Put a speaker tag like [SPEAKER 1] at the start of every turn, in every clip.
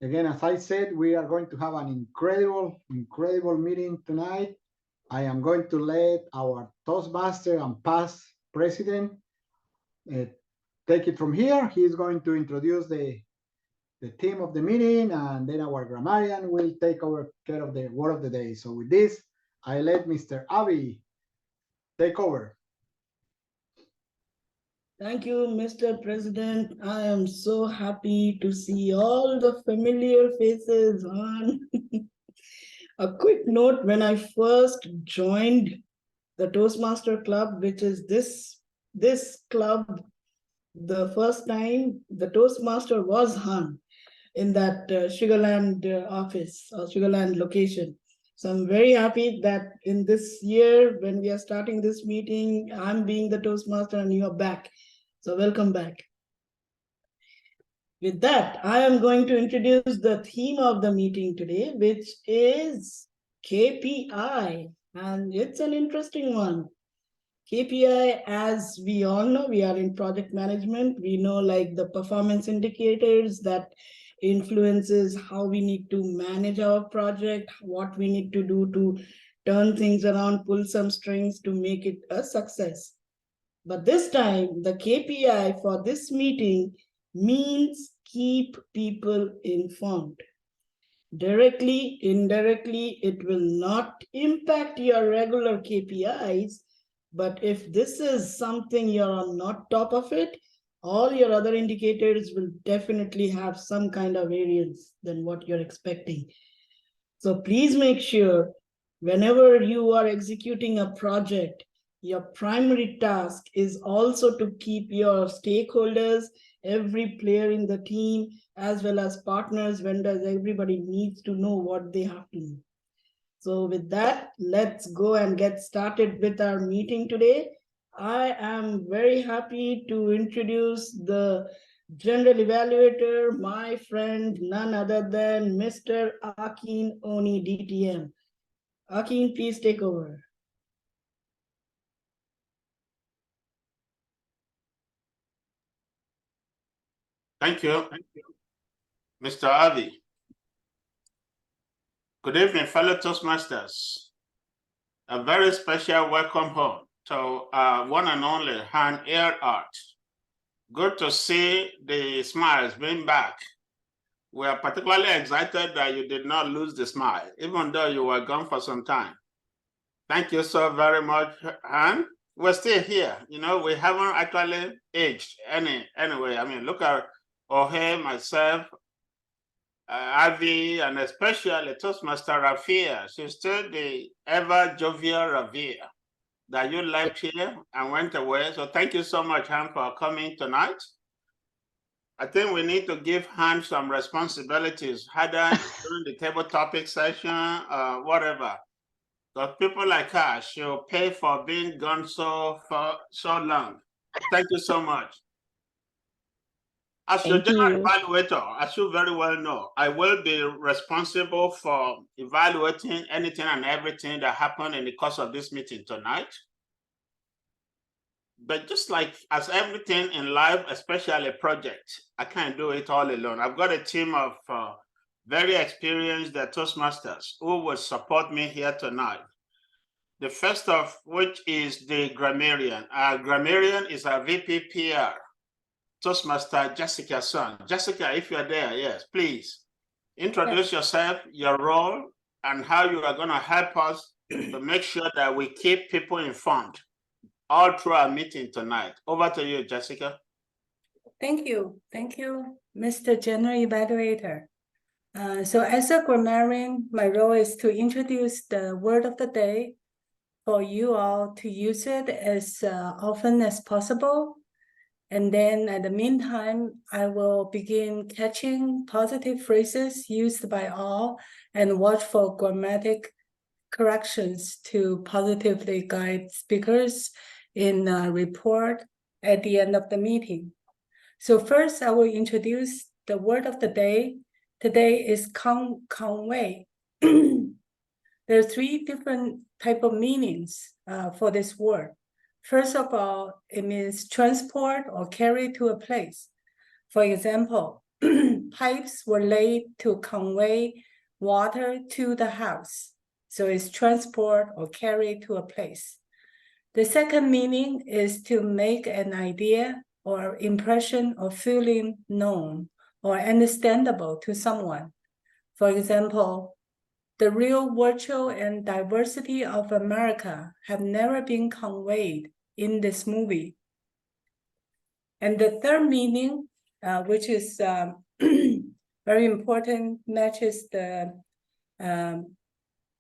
[SPEAKER 1] Again, as I said, we are going to have an incredible meeting tonight. I am going to let our Toastmaster and past president take it from here. He's going to introduce the theme of the meeting, and then our grammarian will take over care of the word of the day. So with this, I let Mr. Avi take over.
[SPEAKER 2] Thank you, Mr. President. I am so happy to see all the familiar faces on. A quick note, when I first joined the Toastmaster Club, which is this club, the first time the Toastmaster was Han in that Sugarland office or Sugarland location. So I'm very happy that in this year, when we are starting this meeting, I'm being the Toastmaster and you are back. So welcome back. With that, I am going to introduce the theme of the meeting today, which is KPI. And it's an interesting one. KPI, as we all know, we are in project management. We know like the performance indicators that influences how we need to manage our project, what we need to do to turn things around, pull some strings to make it a success. But this time, the KPI for this meeting means keep people informed. Directly, indirectly, it will not impact your regular KPIs, but if this is something you're not top of it, all your other indicators will definitely have some kind of variance than what you're expecting. So please make sure whenever you are executing a project, your primary task is also to keep your stakeholders, every player in the team, as well as partners, vendors, everybody needs to know what they have to know. So with that, let's go and get started with our meeting today. I am very happy to introduce the general evaluator, my friend, none other than Mr. Akin Oni, DTM. Akin, please take over.
[SPEAKER 3] Thank you, Mr. Avi. Good evening, fellow Toastmasters. A very special welcome home to one and only Han Earhart. Good to see the smiles being back. We are particularly excited that you did not lose the smile, even though you were gone for some time. Thank you so very much, Han. We're still here. You know, we haven't actually aged anyway. I mean, look at Ohe, myself, Avi, and especially Toastmaster Rafia. She's still the ever jovial Rafia that you left here and went away. So thank you so much, Han, for coming tonight. I think we need to give Han some responsibilities, either during the table topic session or whatever. Because people like her, she'll pay for being gone so long. Thank you so much. As your general evaluator, as you very well know, I will be responsible for evaluating anything and everything that happened in the course of this meeting tonight. But just like as everything in life, especially a project, I can't do it all alone. I've got a team of very experienced Toastmasters who will support me here tonight. The first of which is the grammarian. Our grammarian is our VP PR, Toastmaster Jessica Son. Jessica, if you're there, yes, please introduce yourself, your role, and how you are going to help us to make sure that we keep people informed all through our meeting tonight. Over to you, Jessica.
[SPEAKER 4] Thank you, Mr. General Evaluator. So as a grammarian, my role is to introduce the word of the day for you all to use it as often as possible. And then at the meantime, I will begin catching positive phrases used by all and watch for grammatic corrections to positively guide speakers in a report at the end of the meeting. So first, I will introduce the word of the day. Today is Conway. There are three different types of meanings for this word. First of all, it means transport or carry to a place. For example, pipes were laid to convey water to the house. So it's transport or carry to a place. The second meaning is to make an idea or impression or feeling known or understandable to someone. For example, the real virtue and diversity of America have never been conveyed in this movie. And the third meaning, which is very important, matches the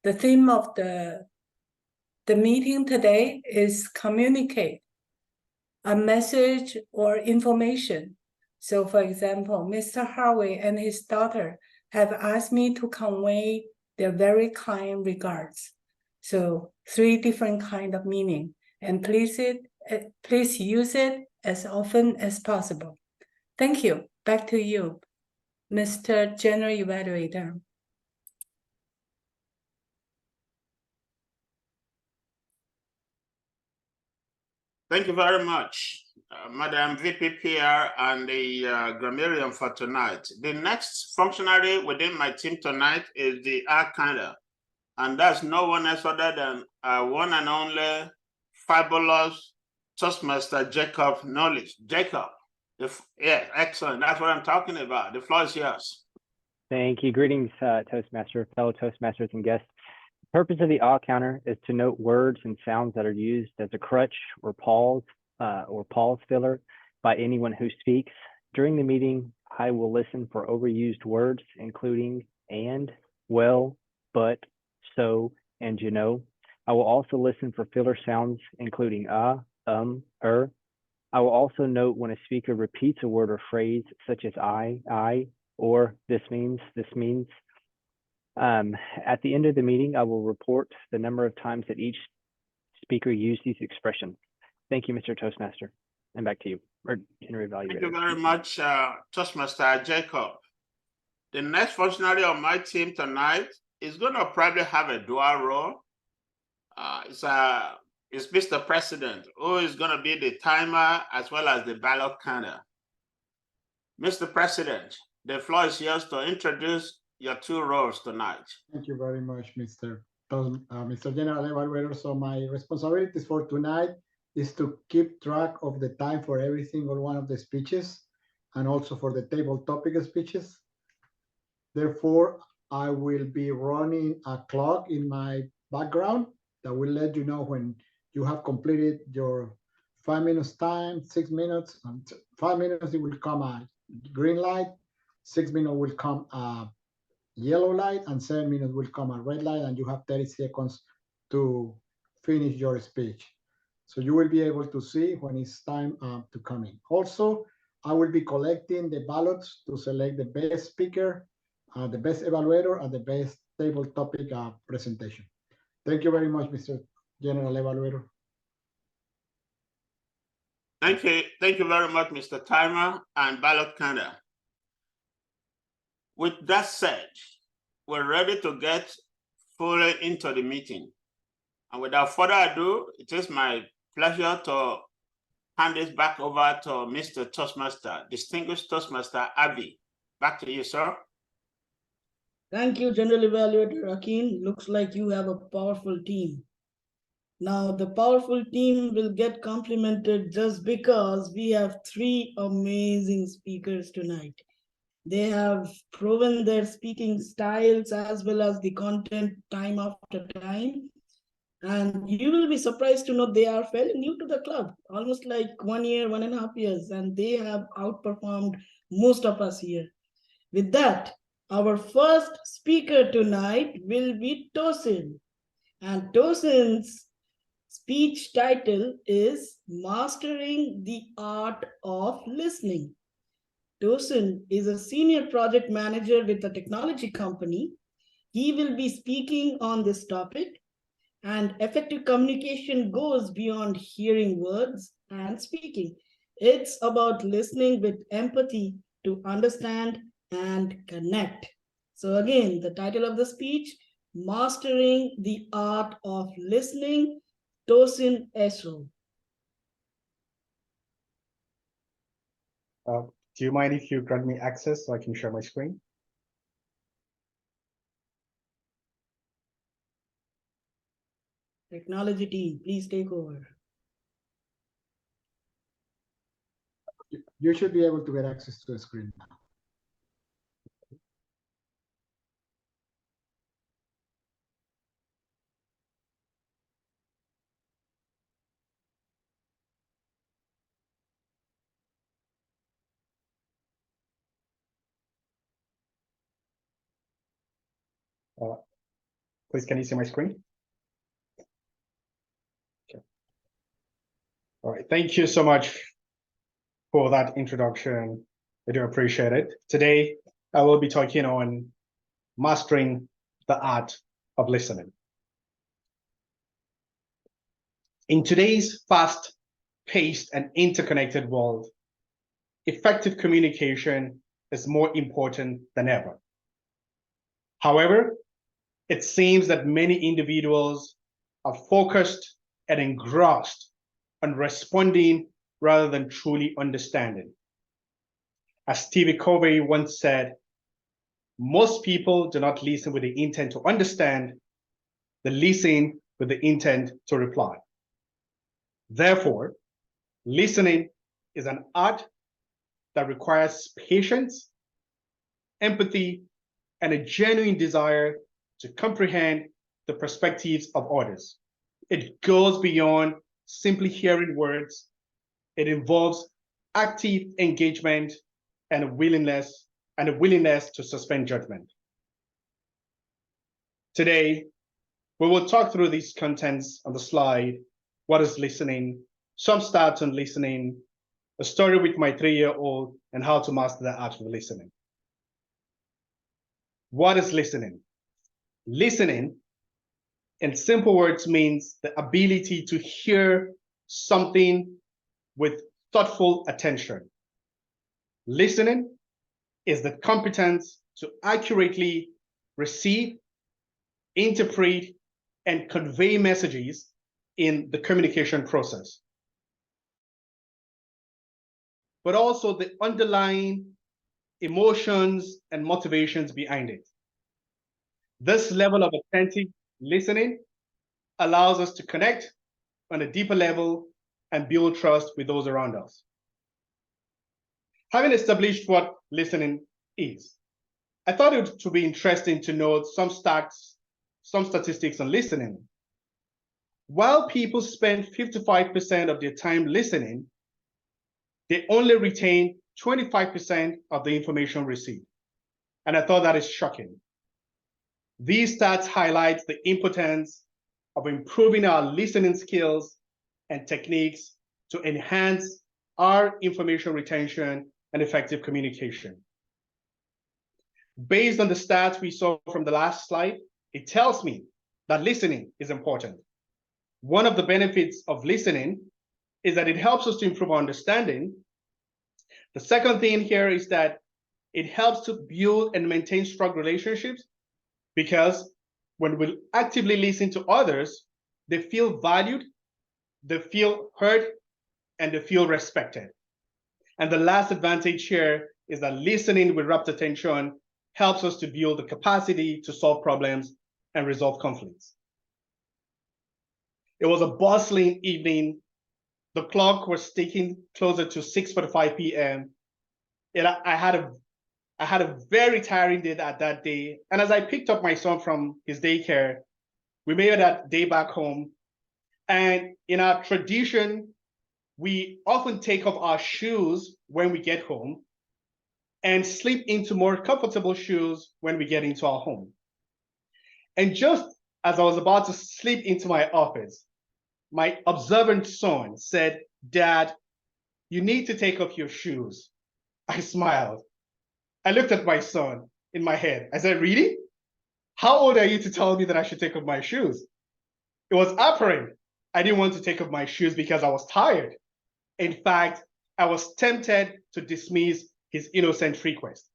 [SPEAKER 4] theme of the meeting today is communicate a message or information. So for example, Mr. Harvey and his daughter have asked me to convey their very kind regards. So 3 different kind of meaning, and please use it as often as possible. Thank you. Back to you, Mr. General Evaluator.
[SPEAKER 3] Thank you very much, Madam VPPR and the grammarian for tonight. The next functionary within my team tonight is the arcana, and that's no one else other than one and only fabulous Toastmaster Jacob Knowledge. Jacob, yeah, excellent. That's what I'm talking about. The floor is yours.
[SPEAKER 5] Thank you. Greetings, Toastmaster, fellow Toastmasters and guests. The purpose of the counter is to note words and sounds that are used as a crutch or pause filler by anyone who speaks. During the meeting, I will listen for overused words, including and, well, but, so, and you know. I will also listen for filler sounds, including I will also note when a speaker repeats a word or phrase, such as I, or this means. At the end of the meeting, I will report the number of times that each speaker used these expressions. Thank you, Mr. Toastmaster. And back to you, or General Evaluator.
[SPEAKER 3] Thank you very much, Toastmaster Jacob. The next functionary on my team tonight is going to probably have a dual role. It's Mr. President, who is going to be the timer as well as the ballot counter. Mr. President, the floor is yours to introduce your 2 roles tonight.
[SPEAKER 1] Thank you very much, Mr. General Evaluator. So my responsibilities for tonight is to keep track of the time for every single one of the speeches and also for the table topic speeches. Therefore, I will be running a clock in my background that will let you know when you have completed your 5 minutes time, 6 minutes, and 5 minutes it will come a green light, 6 minutes will come a yellow light, and 7 minutes will come a red light, and you have 30 seconds to finish your speech. So you will be able to see when it's time to come in. Also, I will be collecting the ballots to select the best speaker, the best evaluator, and the best table topic presentation. Thank you very much, Mr. General Evaluator.
[SPEAKER 3] Thank you very much, Mr. Timer and ballot counter. With that said, we're ready to get fully into the meeting. And without further ado, it is my pleasure to hand this back over to Mr. Toastmaster, distinguished Toastmaster Avi. Back to you, sir.
[SPEAKER 2] Thank you, General Evaluator Akin. Looks like you have a powerful team. Now, the powerful team will get complimented just because we have 3 amazing speakers tonight. They have proven their speaking styles as well as the content time after time. And you will be surprised to know they are fairly new to the club, almost like 1 year, 1.5 years, and they have outperformed most of us here. With that, our first speaker tonight will be Tosin. And Tosin's speech title is Mastering the Art of Listening. Tosin is a senior project manager with a technology company. He will be speaking on this topic, and effective communication goes beyond hearing words and speaking. It's about listening with empathy to understand and connect. So again, the title of the speech, Mastering the Art of Listening, Tosin Eso.
[SPEAKER 6] Do you mind if you grant me access so I can share my screen?
[SPEAKER 2] Technology team, please take over.
[SPEAKER 1] You should be able to get access to the screen now.
[SPEAKER 6] Please, can you see my screen? Okay. All right, thank you so much for that introduction. I do appreciate it. Today, I will be talking on mastering the art of listening. In today's fast-paced and interconnected world, effective communication is more important than ever. However, it seems that many individuals are focused and engrossed on responding rather than truly understanding. As Stevie Covey once said, most people do not listen with the intent to understand, they listen with the intent to reply. Therefore, listening is an art that requires patience, empathy, and a genuine desire to comprehend the perspectives of others. It goes beyond simply hearing words. It involves active engagement and a willingness to suspend judgment. Today, we will talk through these contents on the slide. What is listening? Some stats on listening, a story with my 3-year-old, and how to master the art of listening. What is listening? Listening, in simple words, means the ability to hear something with thoughtful attention. Listening is the competence to accurately receive, interpret, and convey messages in the communication process, but also the underlying emotions and motivations behind it. This level of attentive listening allows us to connect on a deeper level and build trust with those around us. Having established what listening is, I thought it would be interesting to note some statistics on listening. While people spend 55% of their time listening, they only retain 25% of the information received. And I thought that is shocking. These stats highlight the importance of improving our listening skills and techniques to enhance our information retention and effective communication. Based on the stats we saw from the last slide, it tells me that listening is important. One of the benefits of listening is that it helps us to improve our understanding. The second thing here is that it helps to build and maintain strong relationships, because when we actively listen to others, they feel valued, they feel heard, and they feel respected. And the last advantage here is that listening with rapt attention helps us to build the capacity to solve problems and resolve conflicts. It was a bustling evening. The clock was ticking closer to 6:45 p.m. I had a very tiring day that day. And as I picked up my son from his daycare, we made that day back home. And in our tradition, we often take off our shoes when we get home and slip into more comfortable shoes when we get into our home. And just as I was about to slip into my office, my observant son said, "Dad, you need to take off your shoes." I smiled. I looked at my son in my head. I said, "Really? How old are you to tell me that I should take off my shoes?" It was apparent I didn't want to take off my shoes because I was tired. In fact, I was tempted to dismiss his innocent request.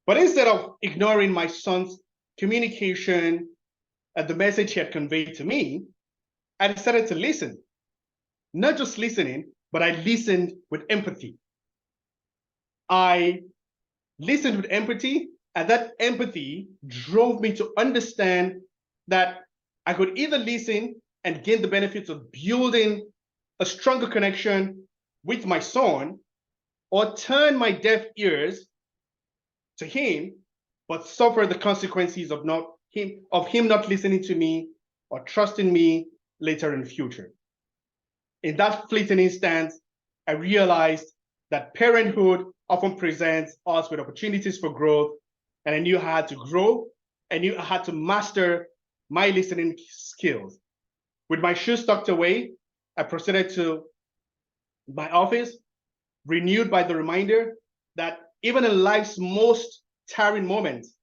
[SPEAKER 6] But instead of ignoring my son's communication and the message he had conveyed to me, I decided to listen. Not just listening, but I listened with empathy. I listened with empathy, and that empathy drove me to understand that I could either listen and gain the benefits of building a stronger connection with my son, or turn my deaf ears to him, but suffer the consequences of him not listening to me or trusting me later in the future. In that fleeting instance, I realized that parenthood often presents us with opportunities for growth, and I knew how to grow. I knew I had to master my listening skills. With my shoes tucked away, I proceeded to my office, renewed by the reminder that even in life's most tiring moments,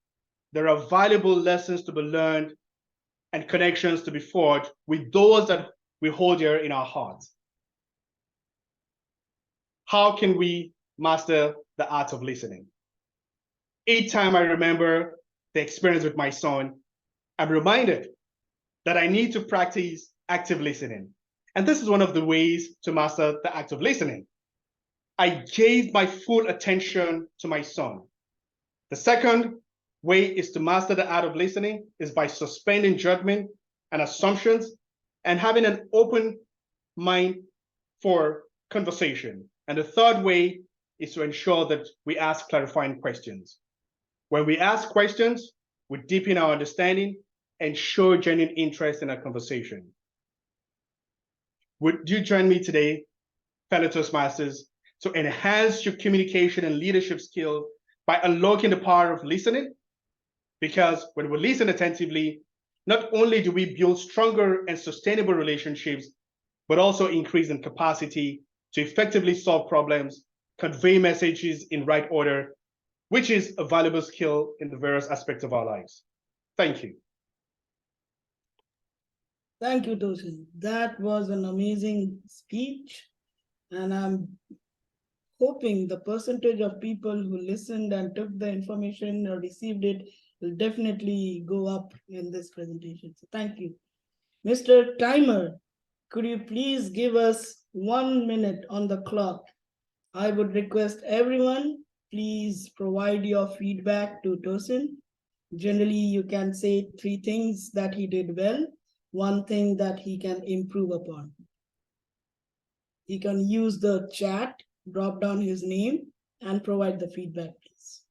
[SPEAKER 6] there are valuable lessons to be learned and connections to be forged with those that we hold dear in our hearts. How can we master the art of listening? Each time I remember the experience with my son, I'm reminded that I need to practice active listening. And this is one of the ways to master the act of listening. I gave my full attention to my son. The second way is to master the art of listening is by suspending judgment and assumptions and having an open mind for conversation. And the third way is to ensure that we ask clarifying questions. When we ask questions, we deepen our understanding and show genuine interest in our conversation. Would you join me today, fellow Toastmasters, to enhance your communication and leadership skills by unlocking the power of listening? Because when we listen attentively, not only do we build stronger and sustainable relationships, but also increase in capacity to effectively solve problems, convey messages in right order, which is a valuable skill in the various aspects of our lives. Thank you.
[SPEAKER 2] Thank you, Tosin. That was an amazing speech. And I'm hoping the percentage of people who listened and took the information or received it will definitely go up in this presentation. So thank you. Mr. Timer, could you please give us 1 minute on the clock? I would request everyone, please provide your feedback to Tosin. Generally, you can say 3 things that he did well, 1 thing that he can improve upon. He can use the chat, drop down his name, and provide the feedback, please.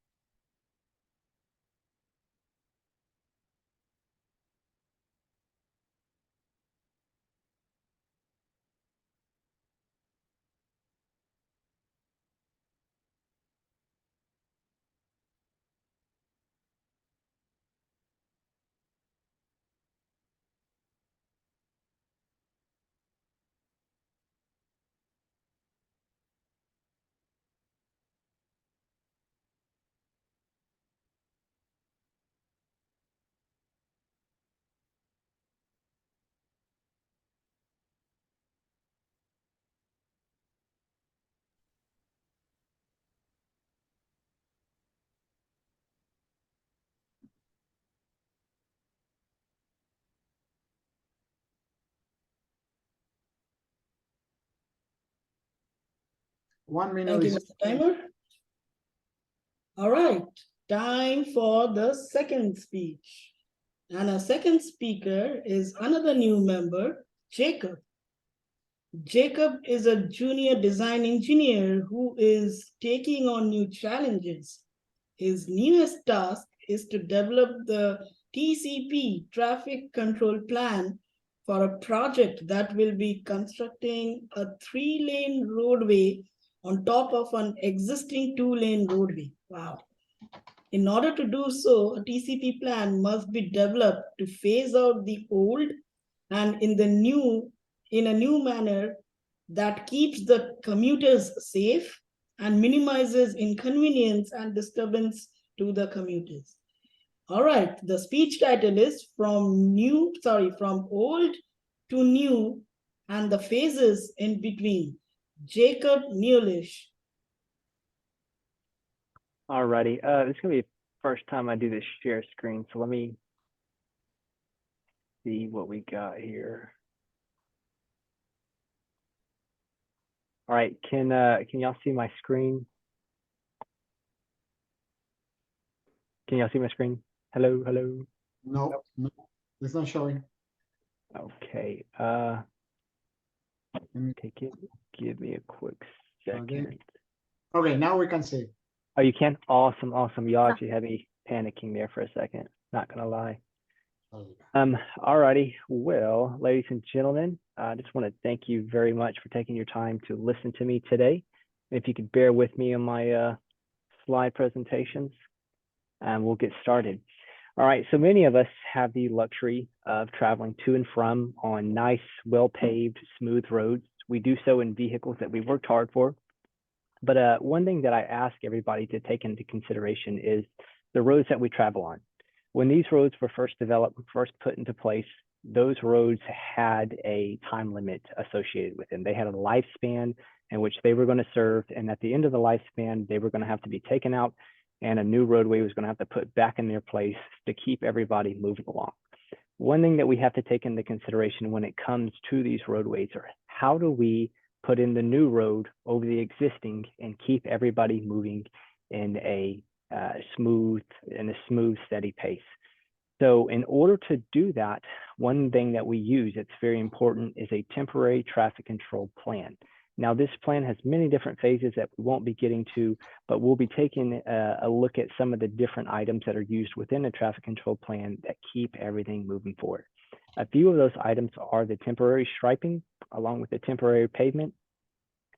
[SPEAKER 1] One minute
[SPEAKER 2] Thank you,
[SPEAKER 1] is
[SPEAKER 2] Mr. Timer. All right, time for the second speech. And our second speaker is another new member, Jacob. Jacob is a junior design engineer who is taking on new challenges. His newest task is to develop the TCP, traffic control plan, for a project that will be constructing a 3-lane roadway on top of an existing 2-lane roadway. Wow. In order to do so, a TCP plan must be developed to phase out the old and in a new manner that keeps the commuters safe and minimizes inconvenience and disturbance to the commuters. All right, the speech title is from old to new and the phases in between. Jacob Newlish.
[SPEAKER 5] All righty. This is gonna be the first time I do this share screen, so let me see what we got here. All right, can y'all see my screen? Can y'all see my screen? Hello, hello.
[SPEAKER 1] No, no, it's not showing.
[SPEAKER 5] Okay. Take it. Give me a quick second.
[SPEAKER 1] Okay. Okay, now we can see.
[SPEAKER 5] Oh, you can? Awesome, awesome. Y'all actually had me panicking there for a second. Not gonna lie. Alrighty. Well, ladies and gentlemen, I just want to thank you very much for taking your time to listen to me today. If you could bear with me on my slide presentations, and we'll get started. All right, so many of us have the luxury of traveling to and from on nice, well-paved, smooth roads. We do so in vehicles that we worked hard for. But one thing that I ask everybody to take into consideration is the roads that we travel on. When these roads were first developed, first put into place, those roads had a time limit associated with them. They had a lifespan in which they were going to serve, and at the end of the lifespan, they were going to have to be taken out, and a new roadway was going to have to put back in their place to keep everybody moving along. One thing that we have to take into consideration when it comes to these roadways are how do we put in the new road over the existing and keep everybody moving in a smooth, steady pace. So in order to do that, one thing that we use that's very important is a temporary traffic control plan. Now, this plan has many different phases that we won't be getting to, but we'll be taking a look at some of the different items that are used within a traffic control plan that keep everything moving forward. A few of those items are the temporary striping, along with the temporary pavement,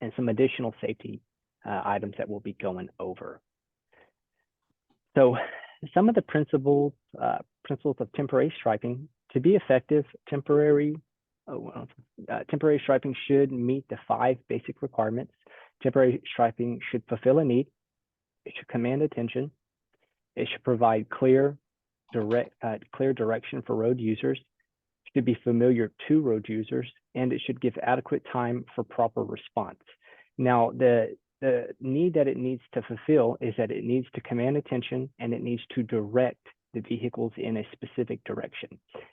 [SPEAKER 5] and some additional safety items that we'll be going over. So some of the principles of temporary striping. To be effective, temporary striping should meet the 5 basic requirements. Temporary striping should fulfill a need. It should command attention. It should provide clear direction for road users. It should be familiar to road users, and it should give adequate time for proper response. Now, the need that it needs to fulfill is that it needs to command attention, and it needs to direct the vehicles in a specific direction.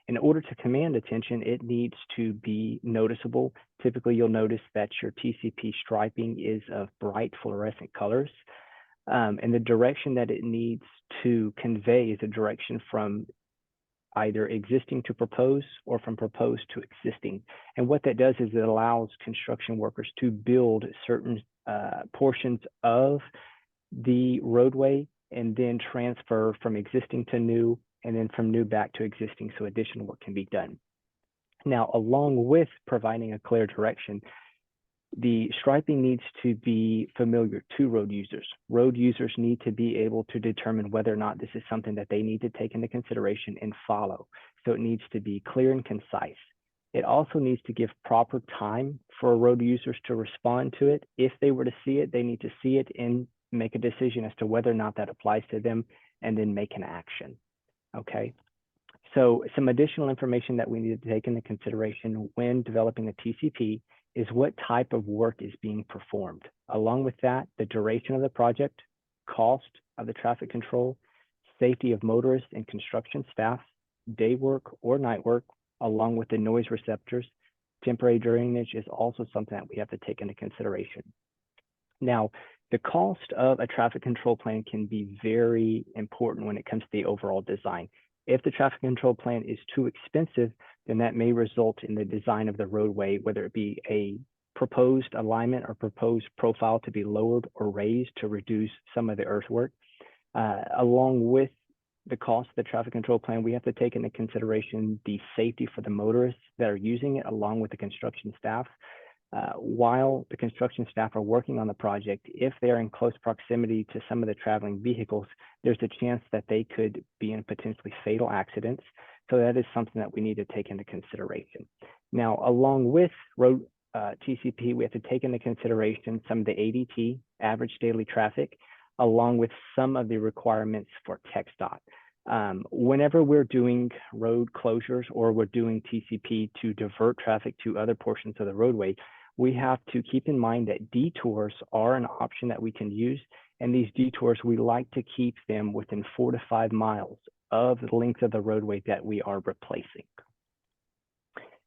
[SPEAKER 5] In order to command attention, it needs to be noticeable. Typically, you'll notice that your TCP striping is of bright fluorescent colors, and the direction that it needs to convey is a direction from either existing to propose or from proposed to existing. And what that does is it allows construction workers to build certain portions of the roadway and then transfer from existing to new, and then from new back to existing, so additional work can be done. Now, along with providing a clear direction, the striping needs to be familiar to road users. Road users need to be able to determine whether or not this is something that they need to take into consideration and follow. So it needs to be clear and concise. It also needs to give proper time for road users to respond to it. If they were to see it, they need to see it and make a decision as to whether or not that applies to them, and then make an action. Okay. So some additional information that we need to take into consideration when developing a TCP is what type of work is being performed. Along with that, the duration of the project, cost of the traffic control, safety of motorists and construction staff, day work or night work, along with the noise receptors. Temporary drainage is also something that we have to take into consideration. Now, the cost of a traffic control plan can be very important when it comes to the overall design. If the traffic control plan is too expensive, then that may result in the design of the roadway, whether it be a proposed alignment or proposed profile to be lowered or raised to reduce some of the earthwork. Along with the cost of the traffic control plan, we have to take into consideration the safety for the motorists that are using it, along with the construction staff. While the construction staff are working on the project, if they're in close proximity to some of the traveling vehicles, there's a chance that they could be in potentially fatal accidents. So that is something that we need to take into consideration. Now, along with road TCP, we have to take into consideration some of the ADT, average daily traffic, along with some of the requirements for TxDOT. Whenever we're doing road closures or we're doing TCP to divert traffic to other portions of the roadway, we have to keep in mind that detours are an option that we can use. And these detours, we like to keep them within 4 to 5 miles of the length of the roadway that we are replacing.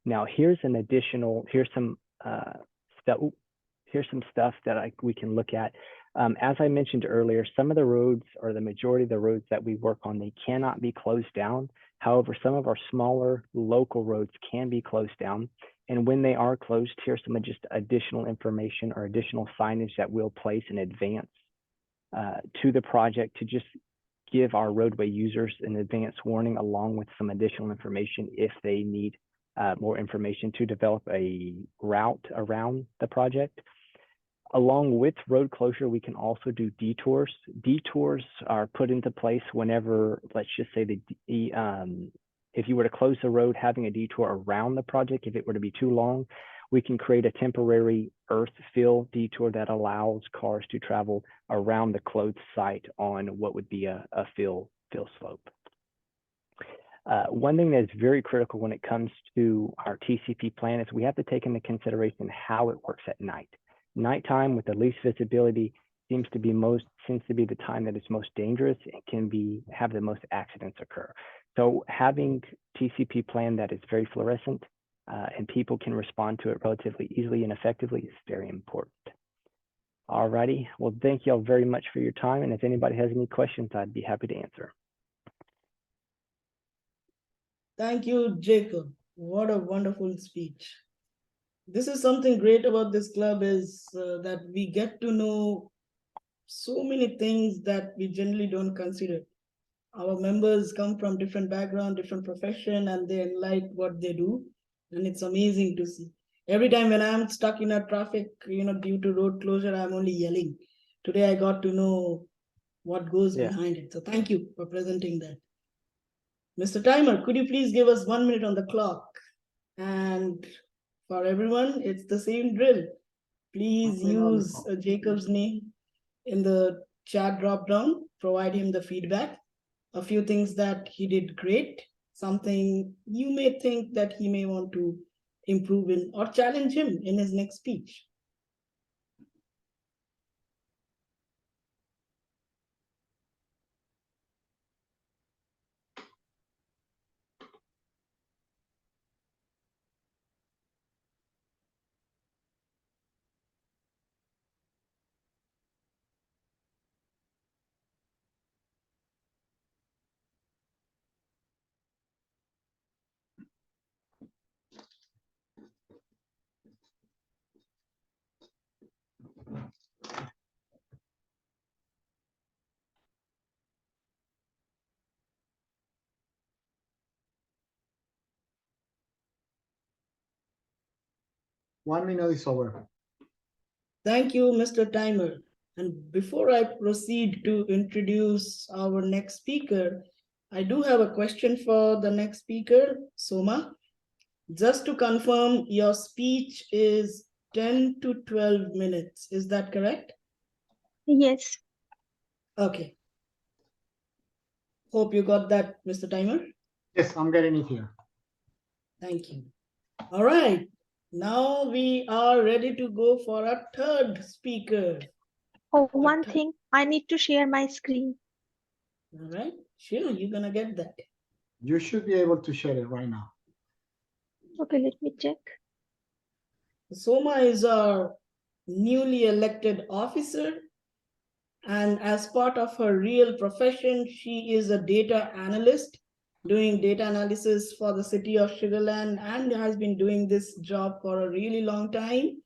[SPEAKER 5] Now, here's some stuff that we can look at. As I mentioned earlier, some of the roads, or the majority of the roads that we work on, they cannot be closed down. However, some of our smaller local roads can be closed down. And when they are closed, here's some just additional information or additional signage that we'll place in advance to the project to just give our roadway users an advance warning, along with some additional information if they need more information to develop a route around the project. Along with road closure, we can also do detours. Detours are put into place whenever, let's just say, if you were to close the road, having a detour around the project, if it were to be too long, we can create a temporary earth fill detour that allows cars to travel around the closed site on what would be a fill slope. One thing that is very critical when it comes to our TCP plan is we have to take into consideration how it works at night. Nighttime with the least visibility tends to be the time that it's most dangerous and can have the most accidents occur. So having TCP plan that is very fluorescent and people can respond to it relatively easily and effectively is very important. Alrighty, well, thank you all very much for your time. And if anybody has any questions, I'd be happy to answer.
[SPEAKER 2] Thank you, Jacob. What a wonderful speech. This is something great about this club is that we get to know so many things that we generally don't consider. Our members come from different background, different profession, and they like what they do. And it's amazing to see. Every time when I'm stuck in a traffic, due to road closure, I'm only yelling. Today, I got to know what goes behind it. So thank you for presenting that. Mr. Timer, could you please give us 1 minute on the clock? And for everyone, it's the same drill. Please use Jacob's name in the chat drop down, provide him the feedback, a few things that he did great, something you may think that he may want to improve in, or challenge him in his next speech.
[SPEAKER 1] One minute is over.
[SPEAKER 2] Thank you, Mr. Timer. And before I proceed to introduce our next speaker, I do have a question for the next speaker, Soma. Just to confirm, your speech is 10 to 12 minutes. Is that correct?
[SPEAKER 7] Yes.
[SPEAKER 2] Okay. Hope you got that, Mr. Timer.
[SPEAKER 1] Yes, I'm getting it here.
[SPEAKER 2] Thank you. All right. Now we are ready to go for our third speaker.
[SPEAKER 7] Oh, one thing, I need to share my screen.
[SPEAKER 2] All right. Sure, you're going to get that.
[SPEAKER 1] You should be able to share it right now.
[SPEAKER 7] Okay, let me check.
[SPEAKER 2] Soma is our newly elected officer. And as part of her real profession, she is a data analyst doing data analysis for the city of Sugar Land and has been doing this job for a really long time.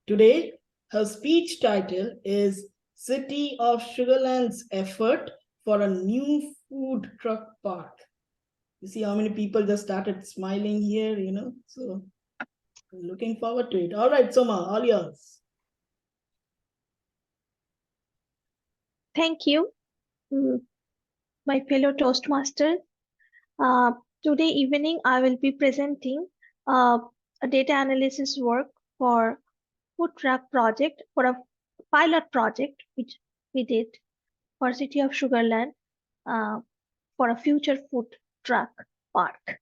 [SPEAKER 2] Today, her speech title is City of Sugar Land's Effort for a New Food Truck Park. You see how many people just started smiling here, so looking forward to it. All right, Soma, all yours.
[SPEAKER 7] Thank you, my fellow Toastmasters. Today evening, I will be presenting a data analysis work for food truck project, for a pilot project, which we did for City of Sugar Land for a future food truck park.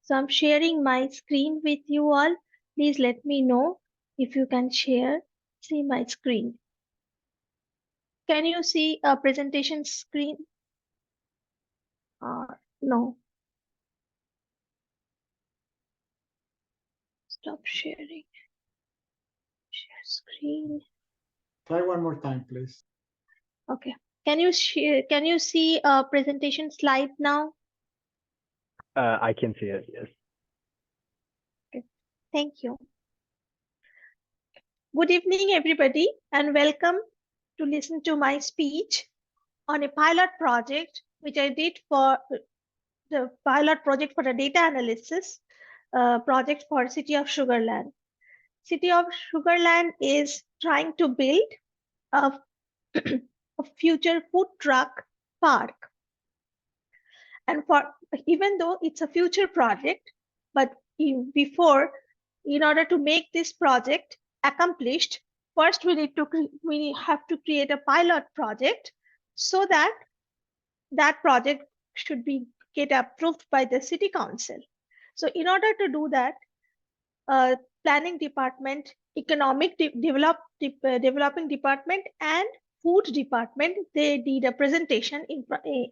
[SPEAKER 7] So I'm sharing my screen with you all. Please let me know if you can see my screen. Can you see a presentation screen? No. Stop sharing. Share screen.
[SPEAKER 1] Try one more time, please.
[SPEAKER 7] Okay. Can you share, can you see a presentation slide now?
[SPEAKER 5] I can see it, yes.
[SPEAKER 7] Okay. Thank you. Good evening, everybody, and welcome to listen to my speech on a pilot project which I did for the pilot project for a data analysis project for City of Sugarland. City of Sugarland is trying to build a, a future food truck park. And for even though it's a future project, but in order to make this project accomplished, first we have to create a pilot project so that that project should be get approved by the city council. So in order to do that, planning department, economic developing department, and food department, they did a presentation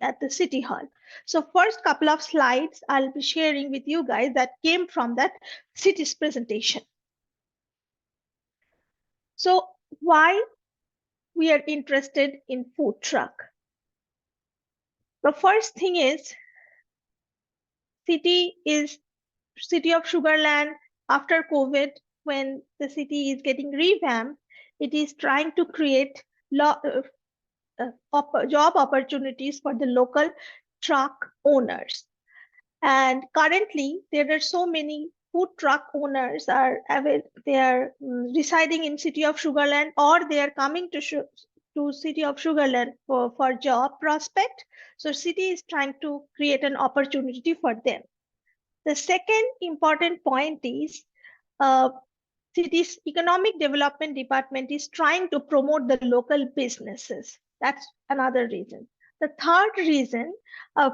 [SPEAKER 7] at the city hall. So first couple of slides I'll be sharing with you guys that came from that city's presentation. So why we are interested in food truck? The first thing is City of Sugarland after COVID, when the city is getting revamped, it is trying to create job opportunities for the local truck owners. And currently, there are so many food truck owners they are residing in City of Sugarland, or they are coming to City of Sugarland for job prospect. So city is trying to create an opportunity for them. The second important point is city's economic development department is trying to promote the local businesses. That's another reason. The third reason,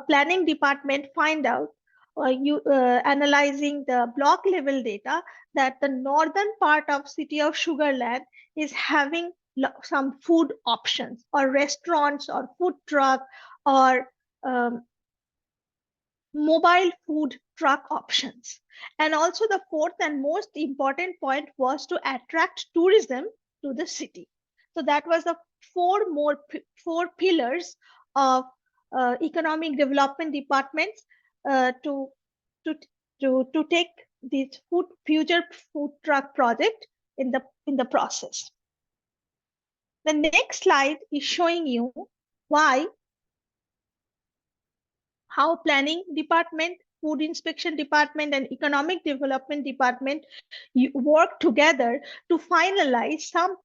[SPEAKER 7] planning department find out analyzing the block level data that the northern part of City of Sugarland is having some food options or restaurants or food truck or mobile food truck options. And also the fourth and most important point was to attract tourism to the city. So that was the four pillars of economic development departments to take this future food truck project in the process. The next slide is showing you how planning department, food inspection department, and economic development department work together to finalize some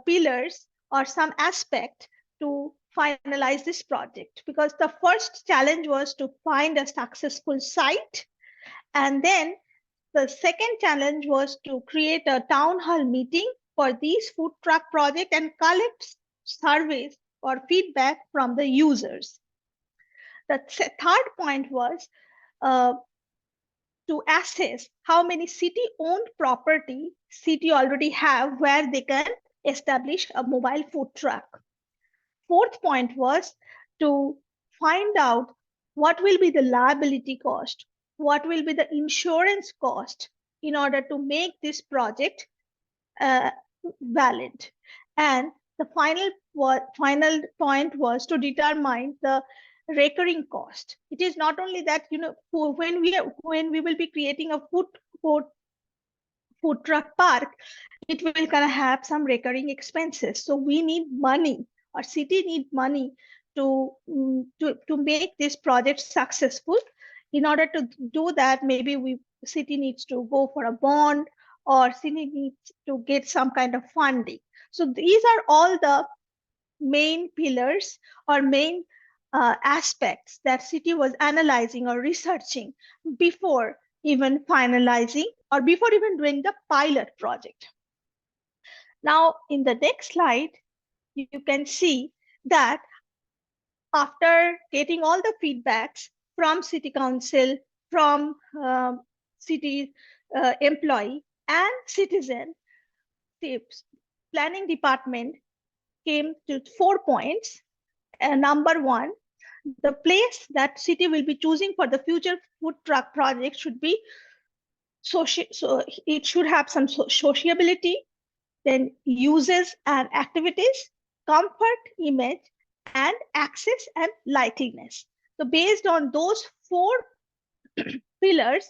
[SPEAKER 7] pillars or some aspect to finalize this project. Because the first challenge was to find a successful site, and then the second challenge was to create a town hall meeting for these food truck project and collect surveys or feedback from the users. The third point was to assess how many city-owned property city already have where they can establish a mobile food truck. Fourth point was to find out what will be the liability cost, what will be the insurance cost in order to make this project valid. And the final point was to determine the recurring cost. It is not only that, when we will be creating a food truck park, it will kind of have some recurring expenses. So we need money, or city need money to make this project successful. In order to do that, maybe city needs to go for a bond, or city needs to get some kind of funding. So these are all the main pillars or main aspects that city was analyzing or researching before even finalizing or before even doing the pilot project. Now, in the next slide, you can see that after getting all the feedbacks from city council, from city employee and citizen, the planning department came to 4 points. Number one, the place that city will be choosing for the future food truck project should be so it should have some sociability. then uses and activities, comfort, image, and access and likeliness. So based on those 4 pillars,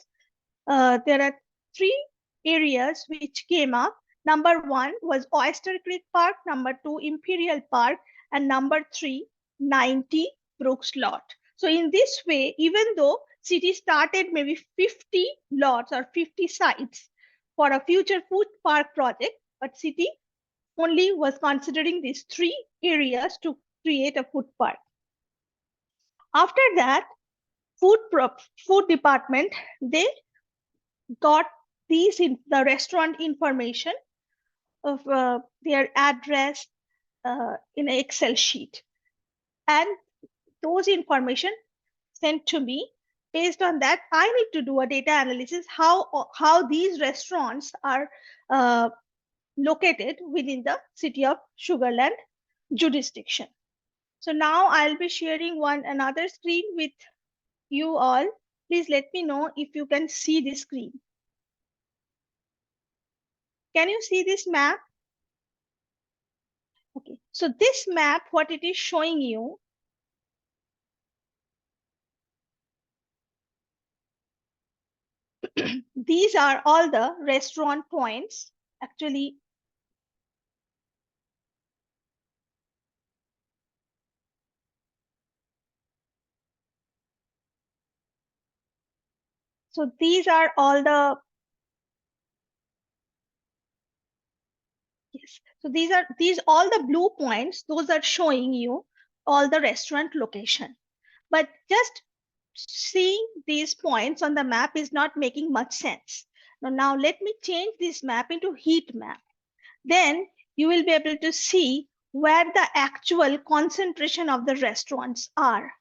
[SPEAKER 7] there are 3 areas which came up. Number 1 was Oyster Creek Park, number 2 Imperial Park, and number 3 90 Brooks Lot. So in this way, even though city started maybe 50 lots or 50 sites for a future food park project, but city only was considering these 3 areas to create a food park. After that, food department, they got these in the restaurant information of their address in an Excel sheet, and those information sent to me. Based on that, I need to do a data analysis how these restaurants are located within the city of Sugar Land jurisdiction. So now I'll be sharing another screen with you all. Please let me know if you can see this screen. Can you see this map? Okay, so this map, what it is showing you, these are all the restaurant points. Actually, so these are all the, yes, so these all the blue points, those are showing you all the restaurant location. But just seeing these points on the map is not making much sense. Now let me change this map into heat map. Then you will be able to see where the actual concentration of the restaurants are.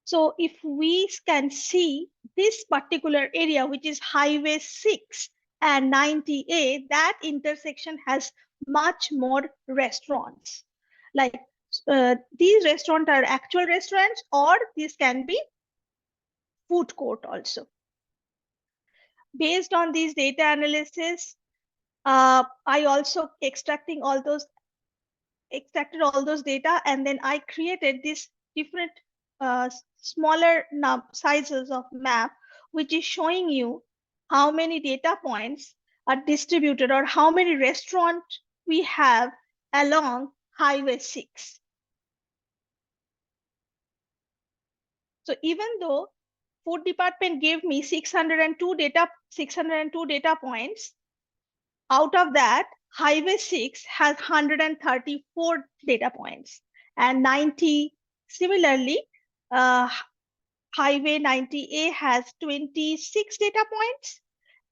[SPEAKER 7] So if we can see this particular area, which is Highway 6 and 90A, that intersection has much more restaurants. Like these restaurants are actual restaurants, or these can be food court also. Based on these data analysis, I also extracted all those data, and then I created this different smaller sizes of map, which is showing you how many data points are distributed or how many restaurants we have along Highway 6. So even though food department gave me 602 data points, out of that, Highway 6 has 134 data points, and similarly, Highway 90A has 26 data points,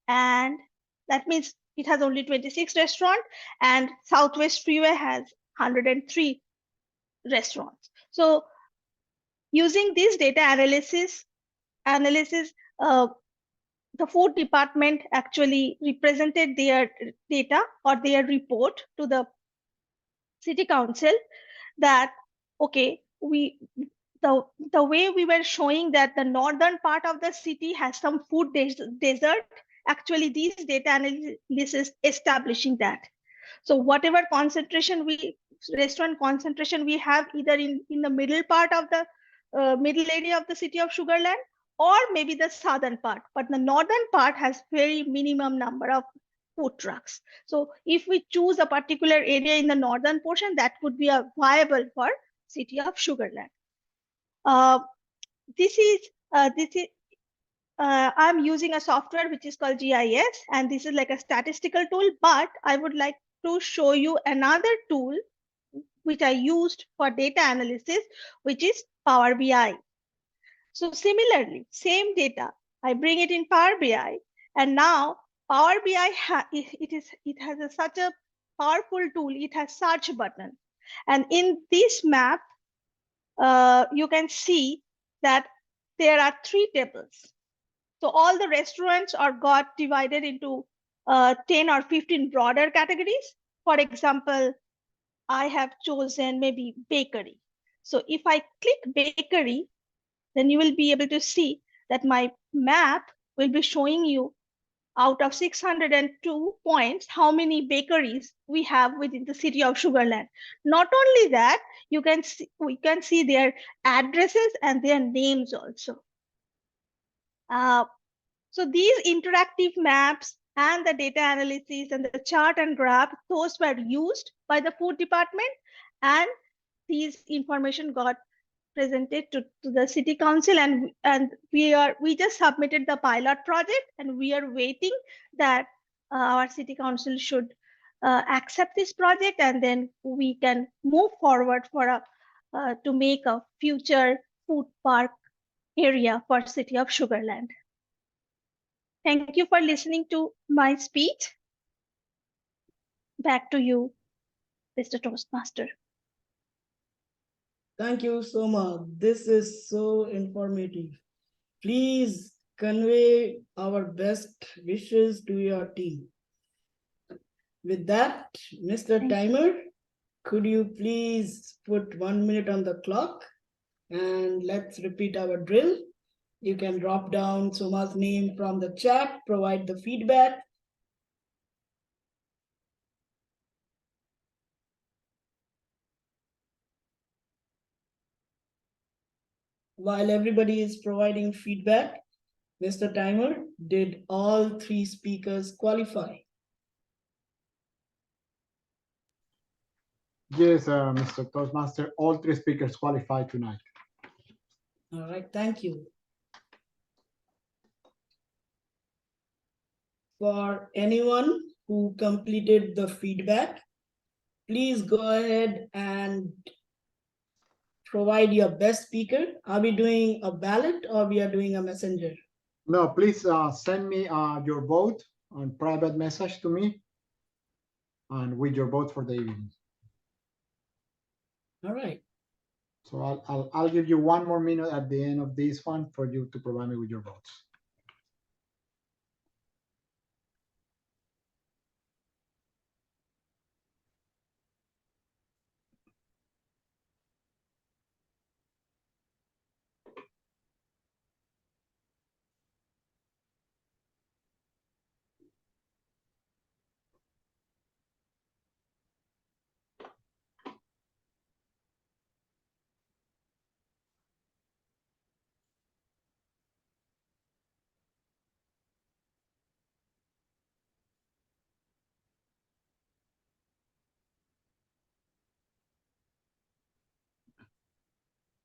[SPEAKER 7] and that means it has only 26 restaurants, and Southwest Freeway has 103 restaurants. So using this data analysis, the food department actually represented their data or their report to the city council that, okay, the way we were showing that the northern part of the city has some food desert, actually these data analysis establishing that. So whatever restaurant concentration we have either in the middle part of the middle area of the city of Sugar Land, or maybe the southern part, but the northern part has very minimum number of food trucks. So if we choose a particular area in the northern portion, that could be a viable for city of Sugar Land. I'm using a software which is called GIS, and this is like a statistical tool, but I would like to show you another tool which I used for data analysis, which is Power BI. So similarly, same data, I bring it in Power BI, and now Power BI has such a powerful tool. It has search button, and in this map, you can see that there are 3 tables. So all the restaurants are got divided into 10 or 15 broader categories. For example, I have chosen maybe bakery. So if I click bakery, then you will be able to see that my map will be showing you out of 602 points, how many bakeries we have within the city of Sugarland. Not only that, we can see their addresses and their names also. So these interactive maps and the data analysis and the chart and graph, those were used by the food department, and these information got presented to the city council, and we just submitted the pilot project, and we are waiting that our city council should accept this project, and then we can move forward for to make a future food park area for city of Sugarland. Thank you for listening to my speech. Back to you, Mr. Toastmaster.
[SPEAKER 2] Thank you so much. This is so informative. Please convey our best wishes to your team. With that, Mr. Timer, could you please put 1 minute on the clock, and let's repeat our drill. You can drop down Soma's name from the chat, provide the feedback. While everybody is providing feedback, Mr. Timer, did all 3 speakers qualify?
[SPEAKER 1] Yes, Mr. Toastmaster, all 3 speakers qualified tonight.
[SPEAKER 2] All right, thank you. For anyone who completed the feedback, please go ahead and provide your best speaker. Are we doing a ballot or we are doing a messenger?
[SPEAKER 1] No, please send me your vote on private message to me, and with your vote for the evening.
[SPEAKER 2] All right.
[SPEAKER 1] So I'll give you 1 more minute at the end of this one for you to provide me with your votes.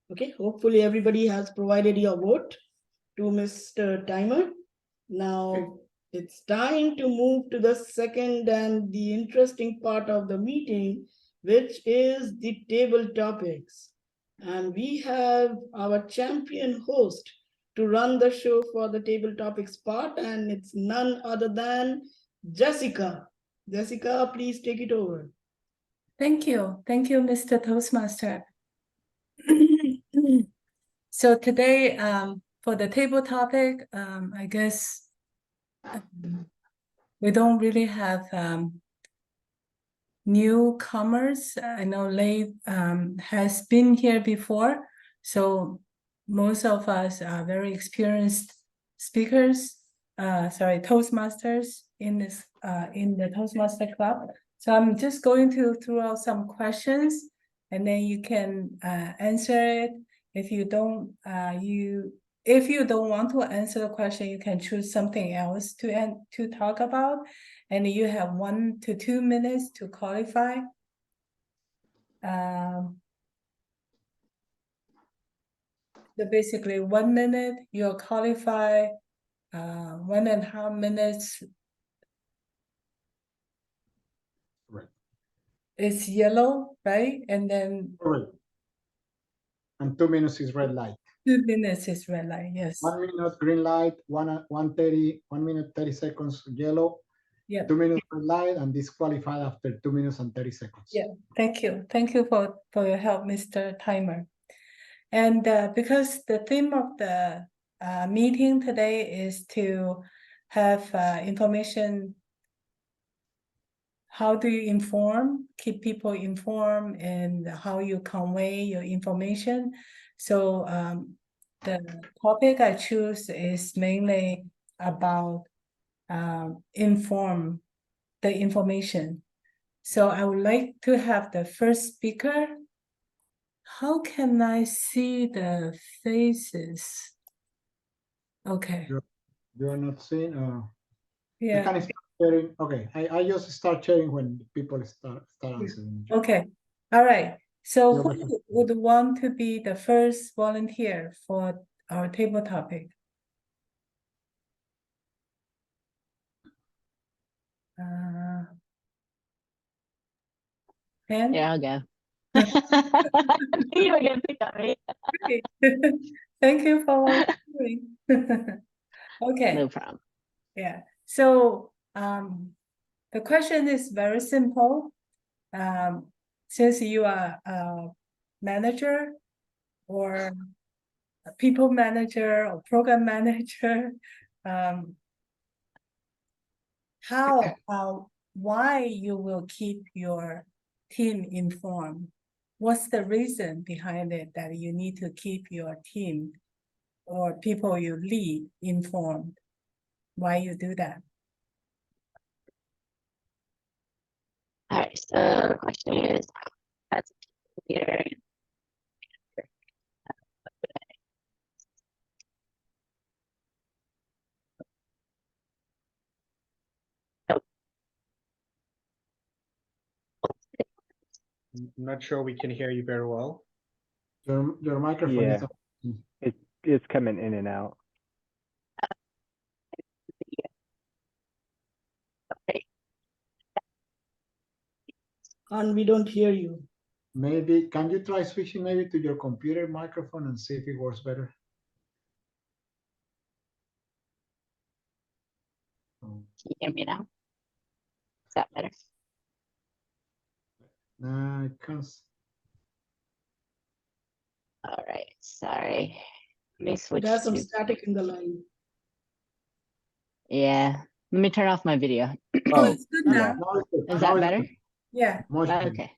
[SPEAKER 2] Okay, hopefully everybody has provided your vote to Mr. Timer. Now it's time to move to the second and the interesting part of the meeting, which is the table topics. And we have our champion host to run the show for the table topics part, and it's none other than Jessica. Jessica, please take it over.
[SPEAKER 4] Thank you, Mr. Toastmaster. So today, for the table topic, I guess we don't really have newcomers. I know Lei has been here before, so most of us are very experienced speakers. Toastmasters in this in the Toastmaster Club. So I'm just going to throw out some questions, and then you can answer it. If you don't want to answer the question, you can choose something else to talk about, and you have 1 to 2 minutes to qualify. So basically 1 minute, you'll qualify, 1.5 minutes.
[SPEAKER 1] Right.
[SPEAKER 4] It's yellow, right? And then
[SPEAKER 1] Correct. And 2 minutes is red light.
[SPEAKER 4] 2 minutes is red light, yes.
[SPEAKER 1] 1 minute green light, 1 minute 30 seconds yellow,
[SPEAKER 4] Yeah.
[SPEAKER 1] 2 minutes red light, and disqualified after 2 minutes and 30 seconds.
[SPEAKER 4] Yeah, thank you. Thank you for your help, Mr. Timer. And because the theme of the meeting today is to have information, how do you keep people informed, and how you convey your information. So the topic I choose is mainly about inform the information. So I would like to have the first speaker. How can I see the faces? Okay.
[SPEAKER 1] You are not seeing. You
[SPEAKER 4] Yeah.
[SPEAKER 1] can start sharing. Okay, I just start sharing when people start answering.
[SPEAKER 4] Okay. All right. So
[SPEAKER 1] You're
[SPEAKER 4] who
[SPEAKER 1] welcome.
[SPEAKER 4] would want to be the first volunteer for our table topic? Ken?
[SPEAKER 8] Yeah, I'll go. You were gonna pick on me.
[SPEAKER 4] Okay. Thank you for volunteering. Okay.
[SPEAKER 8] No problem.
[SPEAKER 4] Yeah. So the question is very simple. Since you are a manager or a people manager or program manager, why you will keep your team informed? What's the reason behind it that you need to keep your team or people you lead informed? Why you do that?
[SPEAKER 8] All right. So the question is, as a leader,
[SPEAKER 6] I'm not sure we can hear you very well.
[SPEAKER 1] Your microphone
[SPEAKER 5] Yeah.
[SPEAKER 1] is on.
[SPEAKER 5] It's coming in and out.
[SPEAKER 2] And we don't hear you.
[SPEAKER 1] Maybe can you try switching maybe to your computer microphone and see if it works better?
[SPEAKER 8] can you hear me now? Is that better?
[SPEAKER 1] No, I can't.
[SPEAKER 8] All right. Sorry. Let me switch
[SPEAKER 2] There's some
[SPEAKER 8] to.
[SPEAKER 2] static in the line.
[SPEAKER 8] Yeah. Let me turn off my video.
[SPEAKER 4] Oh,
[SPEAKER 5] Oh,
[SPEAKER 4] it's good
[SPEAKER 5] yeah.
[SPEAKER 4] now.
[SPEAKER 1] Now it's good.
[SPEAKER 8] Is
[SPEAKER 1] Now
[SPEAKER 8] that
[SPEAKER 1] it's
[SPEAKER 8] better?
[SPEAKER 1] good.
[SPEAKER 4] Yeah.
[SPEAKER 1] Much better.
[SPEAKER 8] Okay.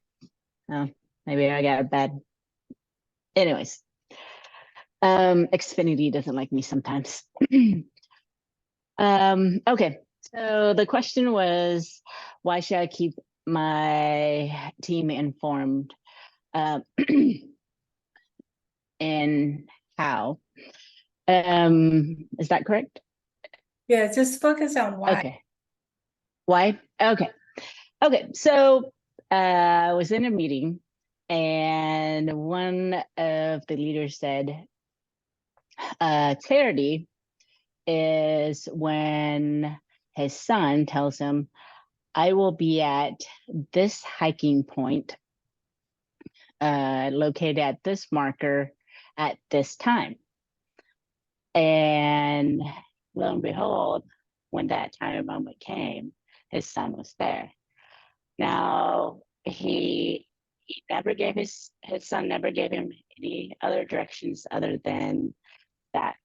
[SPEAKER 8] Maybe I got a bad. Anyways, Xfinity doesn't like me sometimes. Okay. So the question was, why should I keep my team informed? And how? Is that correct?
[SPEAKER 4] Yeah, just focus on why.
[SPEAKER 8] Okay. Why? Okay. Okay. So I was in a meeting and one of the leaders said, clarity is when his son tells him, I will be at this hiking point located at this marker at this time. And lo and behold, when that time and moment came, his son was there. Now he never gave his son never gave him any other directions other than that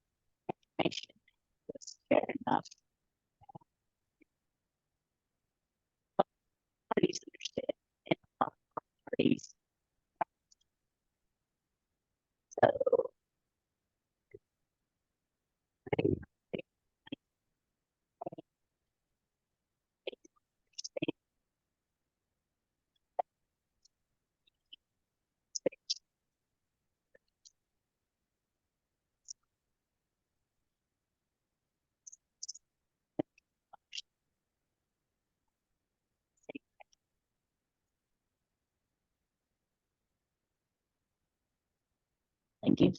[SPEAKER 8] information. It was fair enough. Parties understood and all parties. So thank you.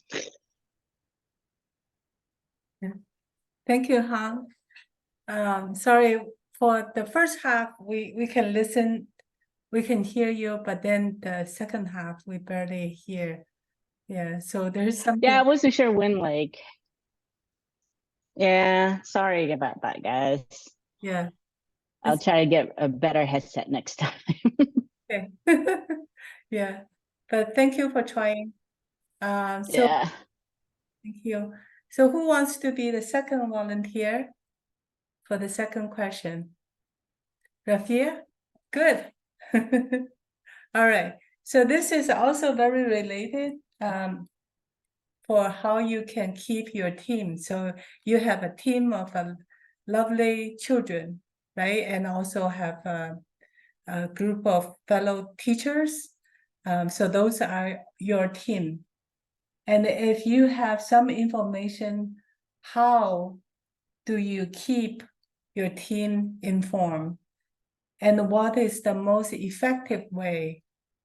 [SPEAKER 4] Thank you, Han. Sorry, for the first half, we can listen, we can hear you, but then the second half, we barely hear. Yeah, so there's something.
[SPEAKER 8] Yeah, I wasn't sure when, like, yeah, sorry about that, guys.
[SPEAKER 4] Yeah.
[SPEAKER 8] I'll try to get a better headset next time.
[SPEAKER 4] Okay. Yeah, but thank you for trying. So
[SPEAKER 8] Yeah.
[SPEAKER 4] thank you. So who wants to be the second volunteer for the second question? Rafia? Good. All right. So this is also very related for how you can keep your team. So you have a team of lovely children, right? And also have a group of fellow teachers. So those are your team. And if you have some information, how do you keep your team informed? And what is the most effective way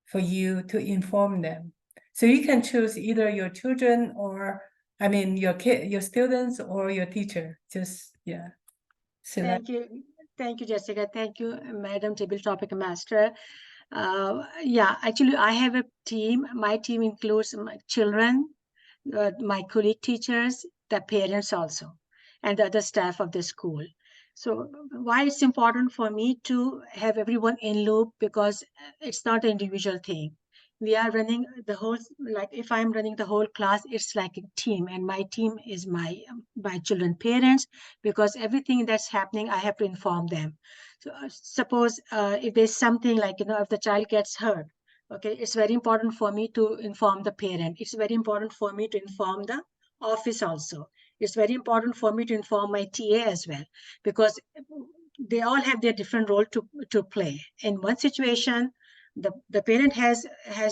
[SPEAKER 4] for you to inform them? So you can choose either your children or, I mean, your students or your teacher. Just, yeah. Select.
[SPEAKER 9] Thank you, Jessica. Thank you, Madam Table Topic Master. Yeah, actually, I have a team. My team includes my children, my colleague teachers, the parents also, and the other staff of the school. So why it's important for me to have everyone in loop, because it's not an individual thing. We are running the whole, like if I'm running the whole class, it's like a team, and my team is my children parents, because everything that's happening, I have to inform them. So suppose if there's something like, if the child gets hurt, okay, it's very important for me to inform the parent. It's very important for me to inform the office also. It's very important for me to inform my TA as well, because they all have their different role to play. In one situation, the parent has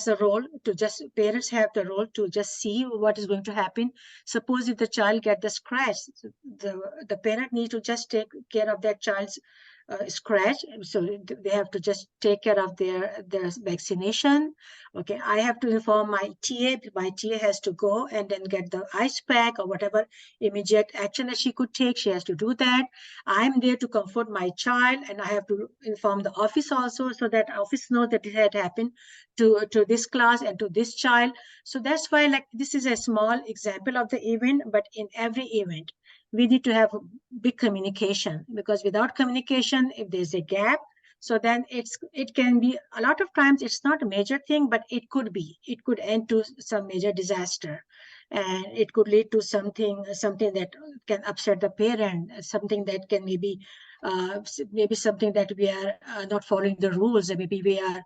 [SPEAKER 9] a role to just, parents have the role to just see what is going to happen. Suppose if the child get the scratch, the parent needs to just take care of that child's scratch. So they have to just take care of their vaccination. Okay, I have to inform my TA. My TA has to go and then get the ice pack or whatever immediate action that she could take. She has to do that. I'm there to comfort my child, and I have to inform the office also, so that office knows that it had happened to this class and to this child. So that's why, like, this is a small example of the event, but in every event we need to have big communication, because without communication, if there's a gap, so then it can be, a lot of times it's not a major thing, but it could end to some major disaster, and it could lead to something that can upset the parent, something that can maybe something that we are not following the rules, and maybe we are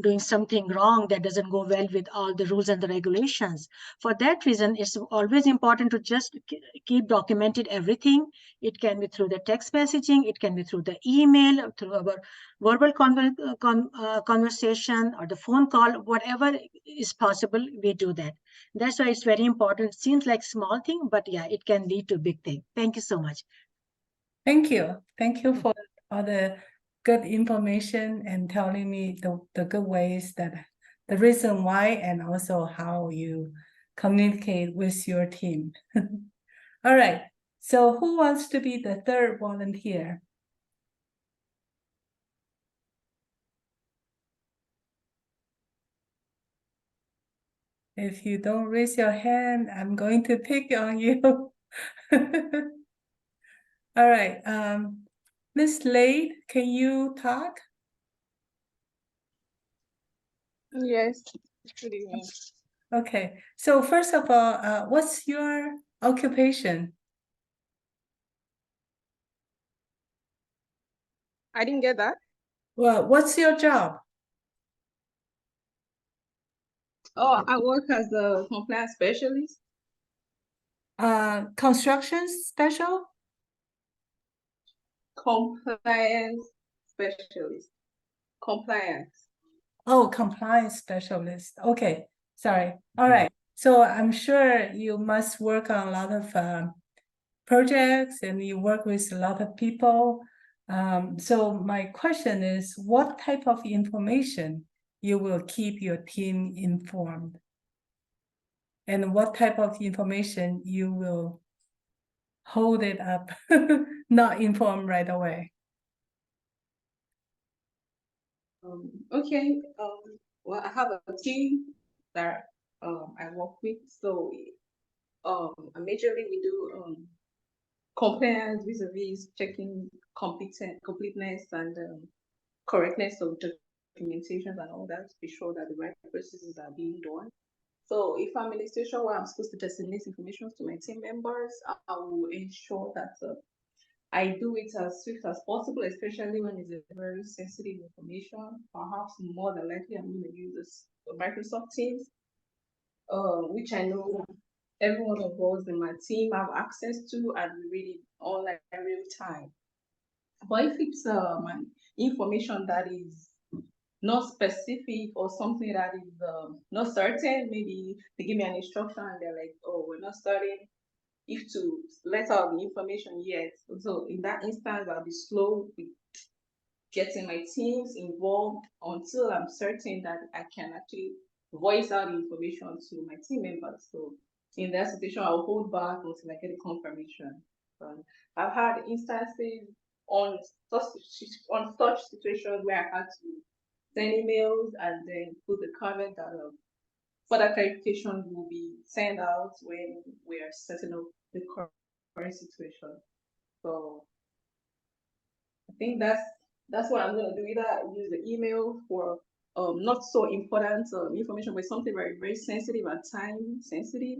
[SPEAKER 9] doing something wrong that doesn't go well with all the rules and the regulations. For that reason, it's always important to just keep documented everything. It can be through the text messaging, it can be through the email, through our verbal conversation, or the phone call, whatever is possible, we do that. That's why it's very important. It seems like small thing, but yeah, it can lead to big thing. Thank you so much.
[SPEAKER 4] Thank you. Thank you for all the good information and telling me the good ways, that the reason why, and also how you communicate with your team. All right. So who wants to be the third volunteer? If you don't raise your hand, I'm going to pick on you. All right. Miss Lade, can you talk?
[SPEAKER 10] Yes, good evening.
[SPEAKER 4] Okay. So first of all, what's your occupation?
[SPEAKER 10] I didn't get that.
[SPEAKER 4] Well, what's your job?
[SPEAKER 10] Oh, I work as a compliance specialist.
[SPEAKER 4] Construction special?
[SPEAKER 10] Compliance specialist. Compliance.
[SPEAKER 4] Oh, compliance specialist. Okay, sorry. All right. So I'm sure you must work on a lot of projects, and you work with a lot of people. So my question is, what type of information you will keep your team informed? And what type of information you will hold it up, not inform right away?
[SPEAKER 10] Okay. Well, I have a team that I work with. So majorly we do compliance vis-a-vis checking completeness and correctness of documentations and all that, to be sure that the right processes are being done. So if I'm in a situation where I'm supposed to disseminate information to my team members, I will ensure that I do it as swift as possible, especially when it's a very sensitive information. Perhaps more than likely I'm going to use this Microsoft Teams, which I know every one of us in my team have access to and we read it online in real time. But if it's information that is not specific or something that is not certain, maybe they give me an instruction and they're like, oh, we're not starting if to let out the information yet. So in that instance, I'll be slow with getting my teams involved until I'm certain that I can actually voice out the information to my team members. So in that situation, I'll hold back until I get a confirmation. I've had instances on such situations where I had to send emails and then put the comment that further clarification will be sent out when we are setting up the current situation. So I think that's what I'm gonna do. Either use the email for not so important information, but something very, very sensitive and time sensitive,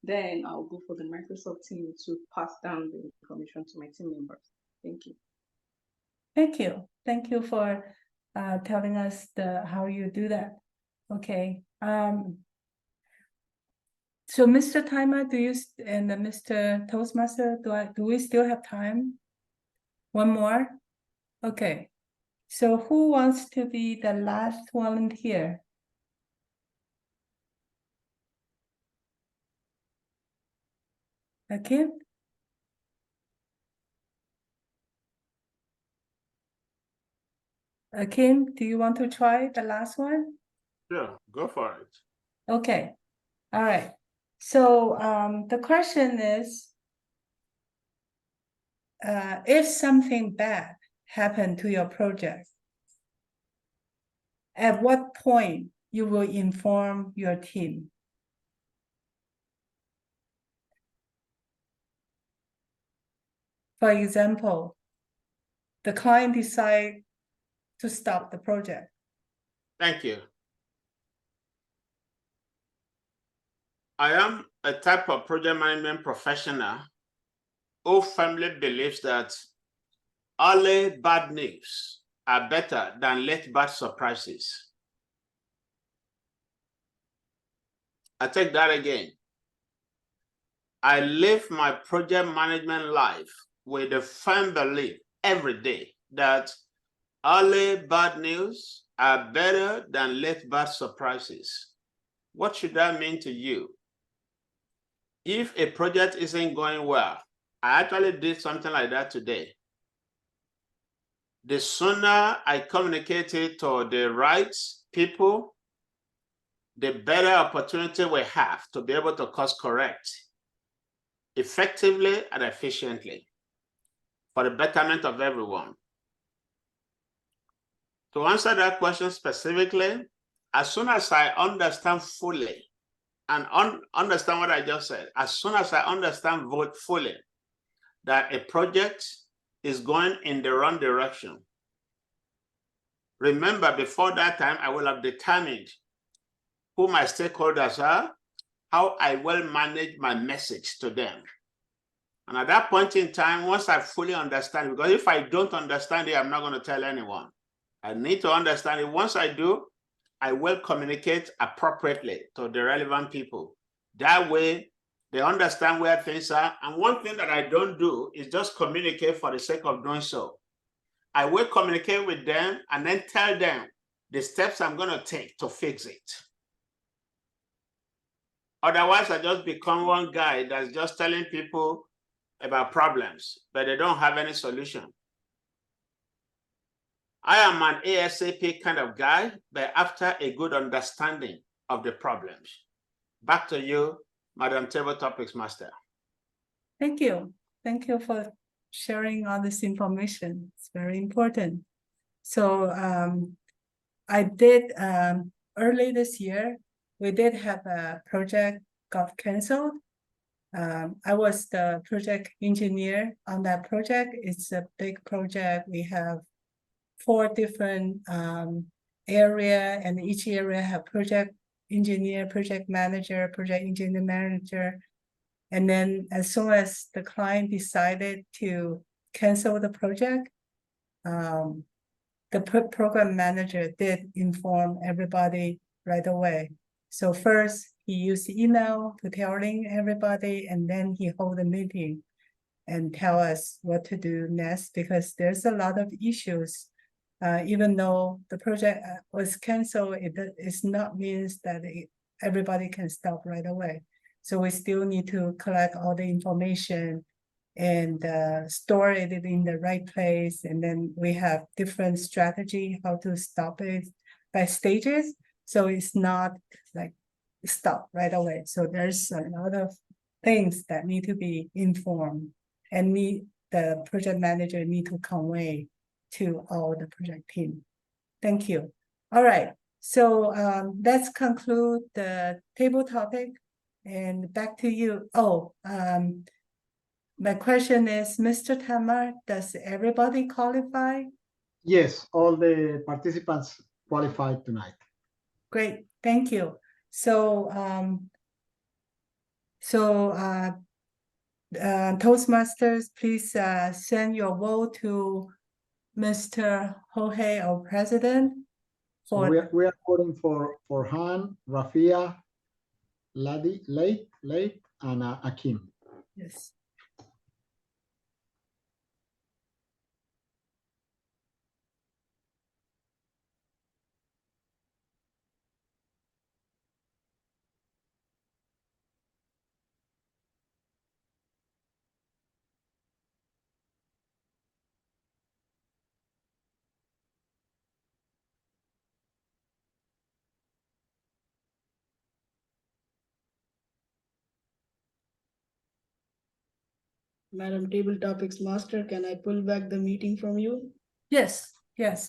[SPEAKER 10] then I'll go for the Microsoft team to pass down the information to my team members. Thank you.
[SPEAKER 4] Thank you. Thank you for telling us how you do that. Okay. So Mr. Timer, and Mr. Toastmaster, do we still have time? One more? Okay. So who wants to be the last volunteer? Okay. Kim, do you want to try the last one?
[SPEAKER 3] Sure, go for it.
[SPEAKER 4] Okay. All right. So the question is, if something bad happened to your project, at what point you will inform your team? For example, the client decide to stop the project.
[SPEAKER 3] Thank you. I am a type of project management professional who firmly believes that early bad news are better than late bad surprises. I take that again. I live my project management life with a firm belief every day that early bad news are better than late bad surprises. What should that mean to you? If a project isn't going well, I actually did something like that today. The sooner I communicate it to the right people, the better opportunity we have to be able to course correct effectively and efficiently for the betterment of everyone. To answer that question specifically, as soon as I understand fully and understand what I just said, as soon as I understand fully that a project is going in the wrong direction, remember, before that time, I will have determined who my stakeholders are, how I will manage my message to them. And at that point in time, once I fully understand, because if I don't understand it, I'm not going to tell anyone. I need to understand it. Once I do, I will communicate appropriately to the relevant people. That way, they understand where things are. And one thing that I don't do is just communicate for the sake of doing so. I will communicate with them and then tell them the steps I'm going to take to fix it. Otherwise, I just become one guy that's just telling people about problems, but they don't have any solution. I am an ASAP kind of guy, but after a good understanding of the problems. Back to you, Madam Table Topics Master.
[SPEAKER 4] Thank you. Thank you for sharing all this information. It's very important. So I did, early this year, we did have a project got canceled. I was the project engineer on that project. It's a big project. We have 4 different area, and each area have project engineer, project manager, project engineer manager. And then as soon as the client decided to cancel the project, the program manager did inform everybody right away. So first, he used email to telling everybody, and then he hold a meeting and tell us what to do next, because there's a lot of issues. Even though the project was canceled, it's not means that everybody can stop right away. So we still need to collect all the information and store it in the right place. And then we have different strategy how to stop it by stages. So it's not like stop right away. So there's a lot of things that need to be informed, and the project manager need to convey to all the project team. Thank you. All right. So let's conclude the table topic, and back to you. Oh, my question is, Mr. Tamar, does everybody qualify?
[SPEAKER 1] Yes, all the participants qualified tonight.
[SPEAKER 4] Great, thank you. So, Toastmasters, please send your vote to Mr. Jorge, our president.
[SPEAKER 1] So we are voting for Han, Rafia, Late, and Akim.
[SPEAKER 4] Yes.
[SPEAKER 2] Madam Table Topics Master, can I pull back the meeting from you?
[SPEAKER 4] Yes,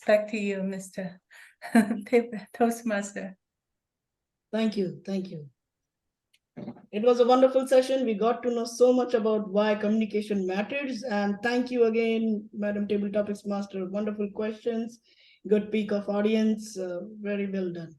[SPEAKER 4] back to you, Mr. Toastmaster.
[SPEAKER 2] Thank you. It was a wonderful session. We got to know so much about why communication matters. And thank you again, Madam Table Topics Master. Wonderful questions, good peak of audience, very well done.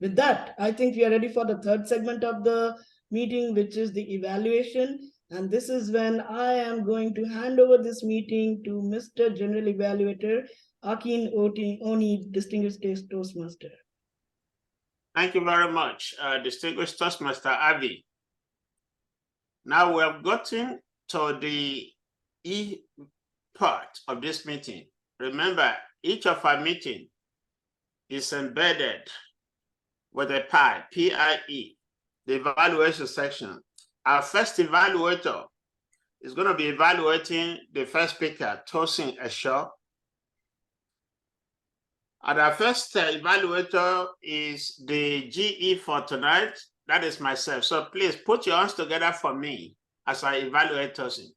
[SPEAKER 2] With that, I think we are ready for the third segment of the meeting, which is the evaluation. And this is when I am going to hand over this meeting to Mr. General Evaluator, Akin Oni, Distinguished Toastmaster.
[SPEAKER 3] Thank you very much, Distinguished Toastmaster Avi. Now we have gotten to the E part of this meeting. Remember, each of our meeting is embedded with a PIE, P-I-E, the evaluation section. Our first evaluator is going to be evaluating the first speaker, Tosin Esho. And our first evaluator is the GE for tonight. That is myself. So please put your hands together for me as I evaluate Tosin.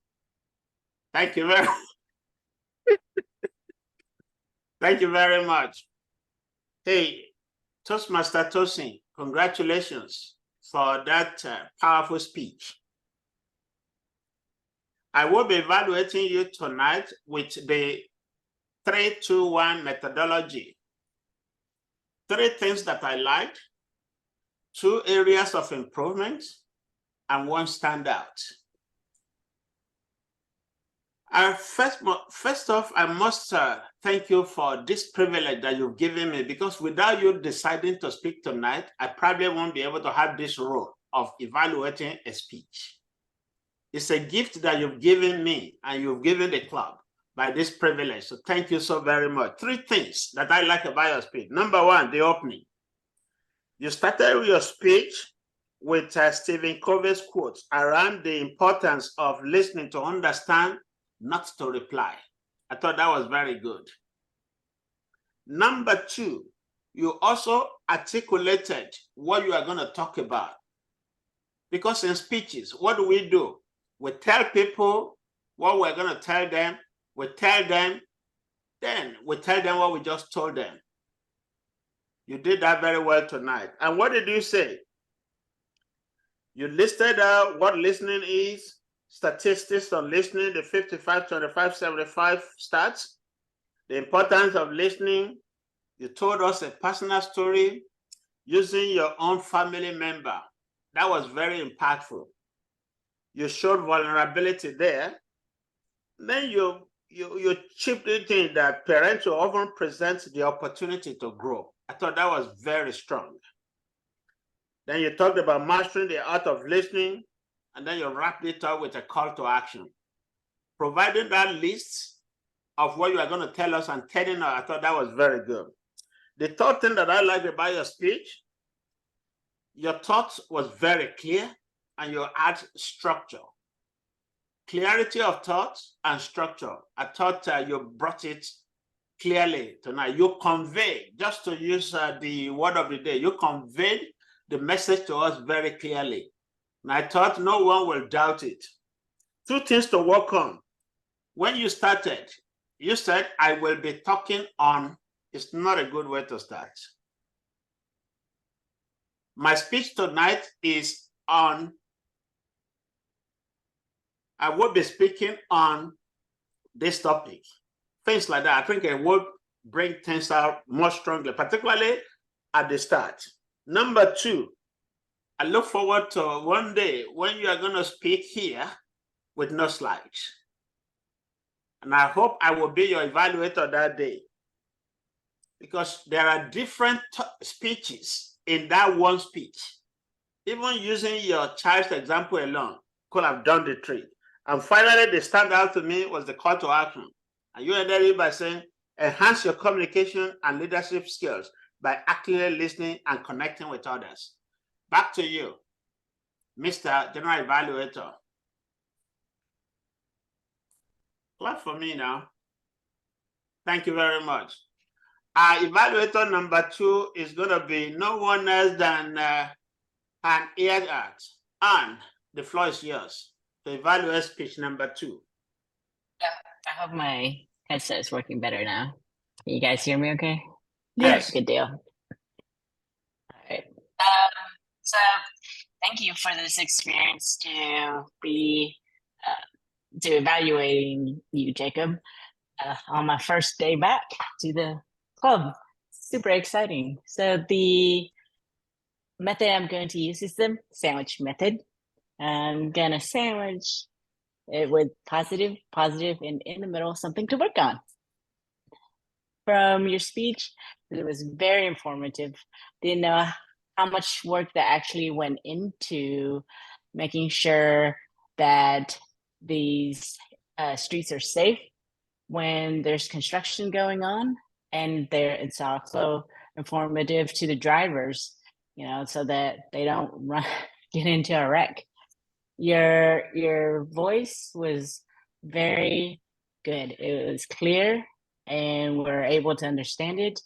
[SPEAKER 3] Thank you very much. Thank you very much. Hey, Toastmaster Tosin, congratulations for that powerful speech. I will be evaluating you tonight with the 3-2-1 methodology. 3 things that I liked, 2 areas of improvement, and 1 standout. First off, I must thank you for this privilege that you've given me, because without you deciding to speak tonight, I probably won't be able to have this role of evaluating a speech. It's a gift that you've given me and you've given the club by this privilege. So thank you so very much. 3 things that I like about your speech. Number 1, the opening. You started your speech with Stephen Covey's quotes around the importance of listening to understand, not to reply. I thought that was very good. Number 2, you also articulated what you are going to talk about. Because in speeches, what do? We tell people what we're going to tell them. We tell them, then we tell them what we just told them. You did that very well tonight. And what did you say? You listed out what listening is, statistics on listening, the 55, 25, 75 stats, the importance of listening. You told us a personal story using your own family member. That was very impactful. You showed vulnerability there. Then you chipped it in that parents will often present the opportunity to grow. I thought that was very strong. Then you talked about mastering the art of listening, and then you wrapped it up with a call to action. Providing that list of what you are going to tell us and telling us, I thought that was very good. The third thing that I liked about your speech, your thought was very clear and you add structure. Clarity of thought and structure. I thought you brought it clearly tonight. You conveyed, just to use the word of the day, you conveyed the message to us very clearly. And I thought no one will doubt it. Two things to work on. When you started, you said, I will be talking on. It's not a good way to start. My speech tonight is on. I will be speaking on this topic. Things like that. I think it would bring things out more strongly, particularly at the start. Number two, I look forward to one day when you are going to speak here with no slides. And I hope I will be your evaluator that day. Because there are different speeches in that one speech. Even using your child's example alone could have done the trick. And finally, the standout to me was the call to action. And you ended it by saying, enhance your communication and leadership skills by actively listening and connecting with others. Back to you, Mr. General Evaluator. Clap for me now. Thank you very much. Our evaluator number 2 is going to be no one else than an ear-art. And the floor is yours to evaluate speech number 2.
[SPEAKER 8] I hope my headset is working better now. Can you guys hear me okay?
[SPEAKER 2] Yes.
[SPEAKER 8] All right, good deal. All right. So thank you for this experience to be to evaluating you, Jacob, on my first day back to the club. Super exciting. So the method I'm going to use is the sandwich method. I'm gonna sandwich it with positive, and in the middle, something to work on. From your speech, it was very informative. Didn't know how much work that actually went into making sure that these streets are safe when there's construction going on, and it's also informative to the drivers, so that they don't get into a wreck. Your voice was very good. It was clear, and we're able to understand it.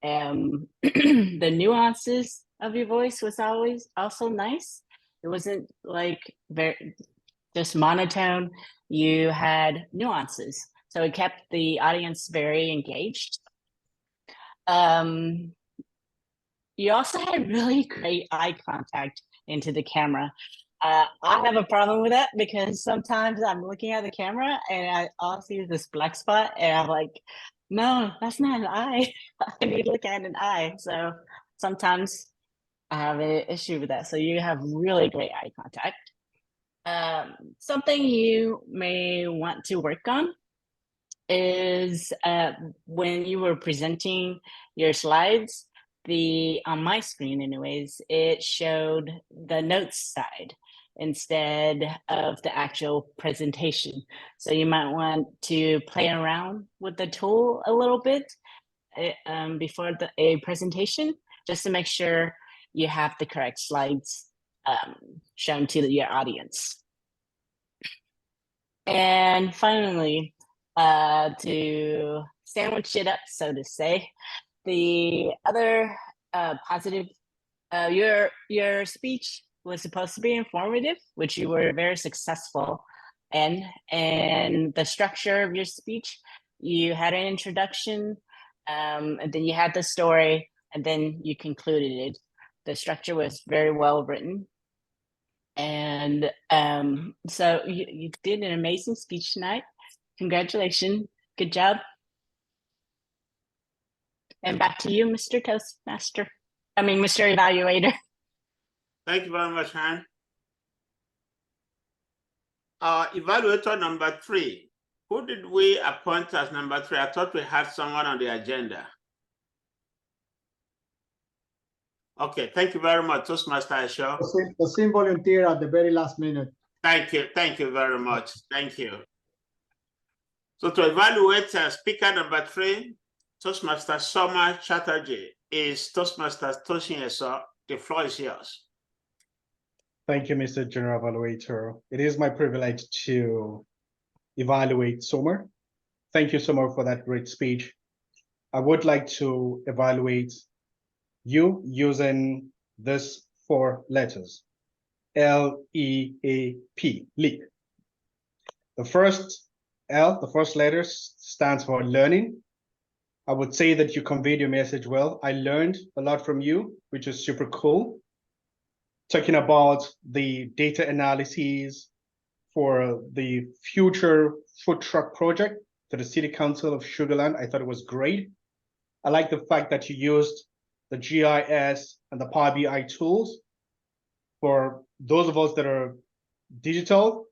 [SPEAKER 8] The nuances of your voice was always also nice. It wasn't like very just monotone. You had nuances, so it kept the audience very engaged. You also had really great eye contact into the camera. I have a problem with that because sometimes I'm looking at the camera and all I see is this black spot, and I'm like, no, that's not an eye. I need to look at an eye. So sometimes I have an issue with that. So you have really great eye contact. Something you may want to work on is when you were presenting your slides, on my screen anyways, it showed the notes side instead of the actual presentation. So you might want to play around with the tool a little bit before a presentation, just to make sure you have the correct slides shown to your audience. And finally, to sandwich it up, so to say, the other positive, your speech was supposed to be informative, which you were very successful in. And the structure of your speech, you had an introduction, and then you had the story, and then you concluded it. The structure was very well written. And so you did an amazing speech tonight. Congratulations. Good job. And back to you, Mr. Toastmaster. Mr. Evaluator.
[SPEAKER 3] Thank you very much, Han. Evaluator number 3. Who did we appoint as number 3? I thought we had someone on the agenda. Okay, thank you very much, Toastmaster Aisha.
[SPEAKER 1] The same volunteer at the very last minute.
[SPEAKER 3] Thank you very much. Thank you. So to evaluate speaker number 3, Toastmaster Soma Chatterjee, is Toastmaster Toshin Eso. The floor is yours.
[SPEAKER 6] Thank you, Mr. General Evaluator. It is my privilege to evaluate Soma. Thank you, Soma, for that great speech. I would like to evaluate you using this 4 letters, L-E-A-P, leap. The first L, the first letter, stands for learning. I would say that you conveyed your message well. I learned a lot from you, which is super cool. Talking about the data analyses for the future food truck project to the City Council of Sugarland, I thought it was great. I like the fact that you used the GIS and the Power BI tools. For those of us that are digital,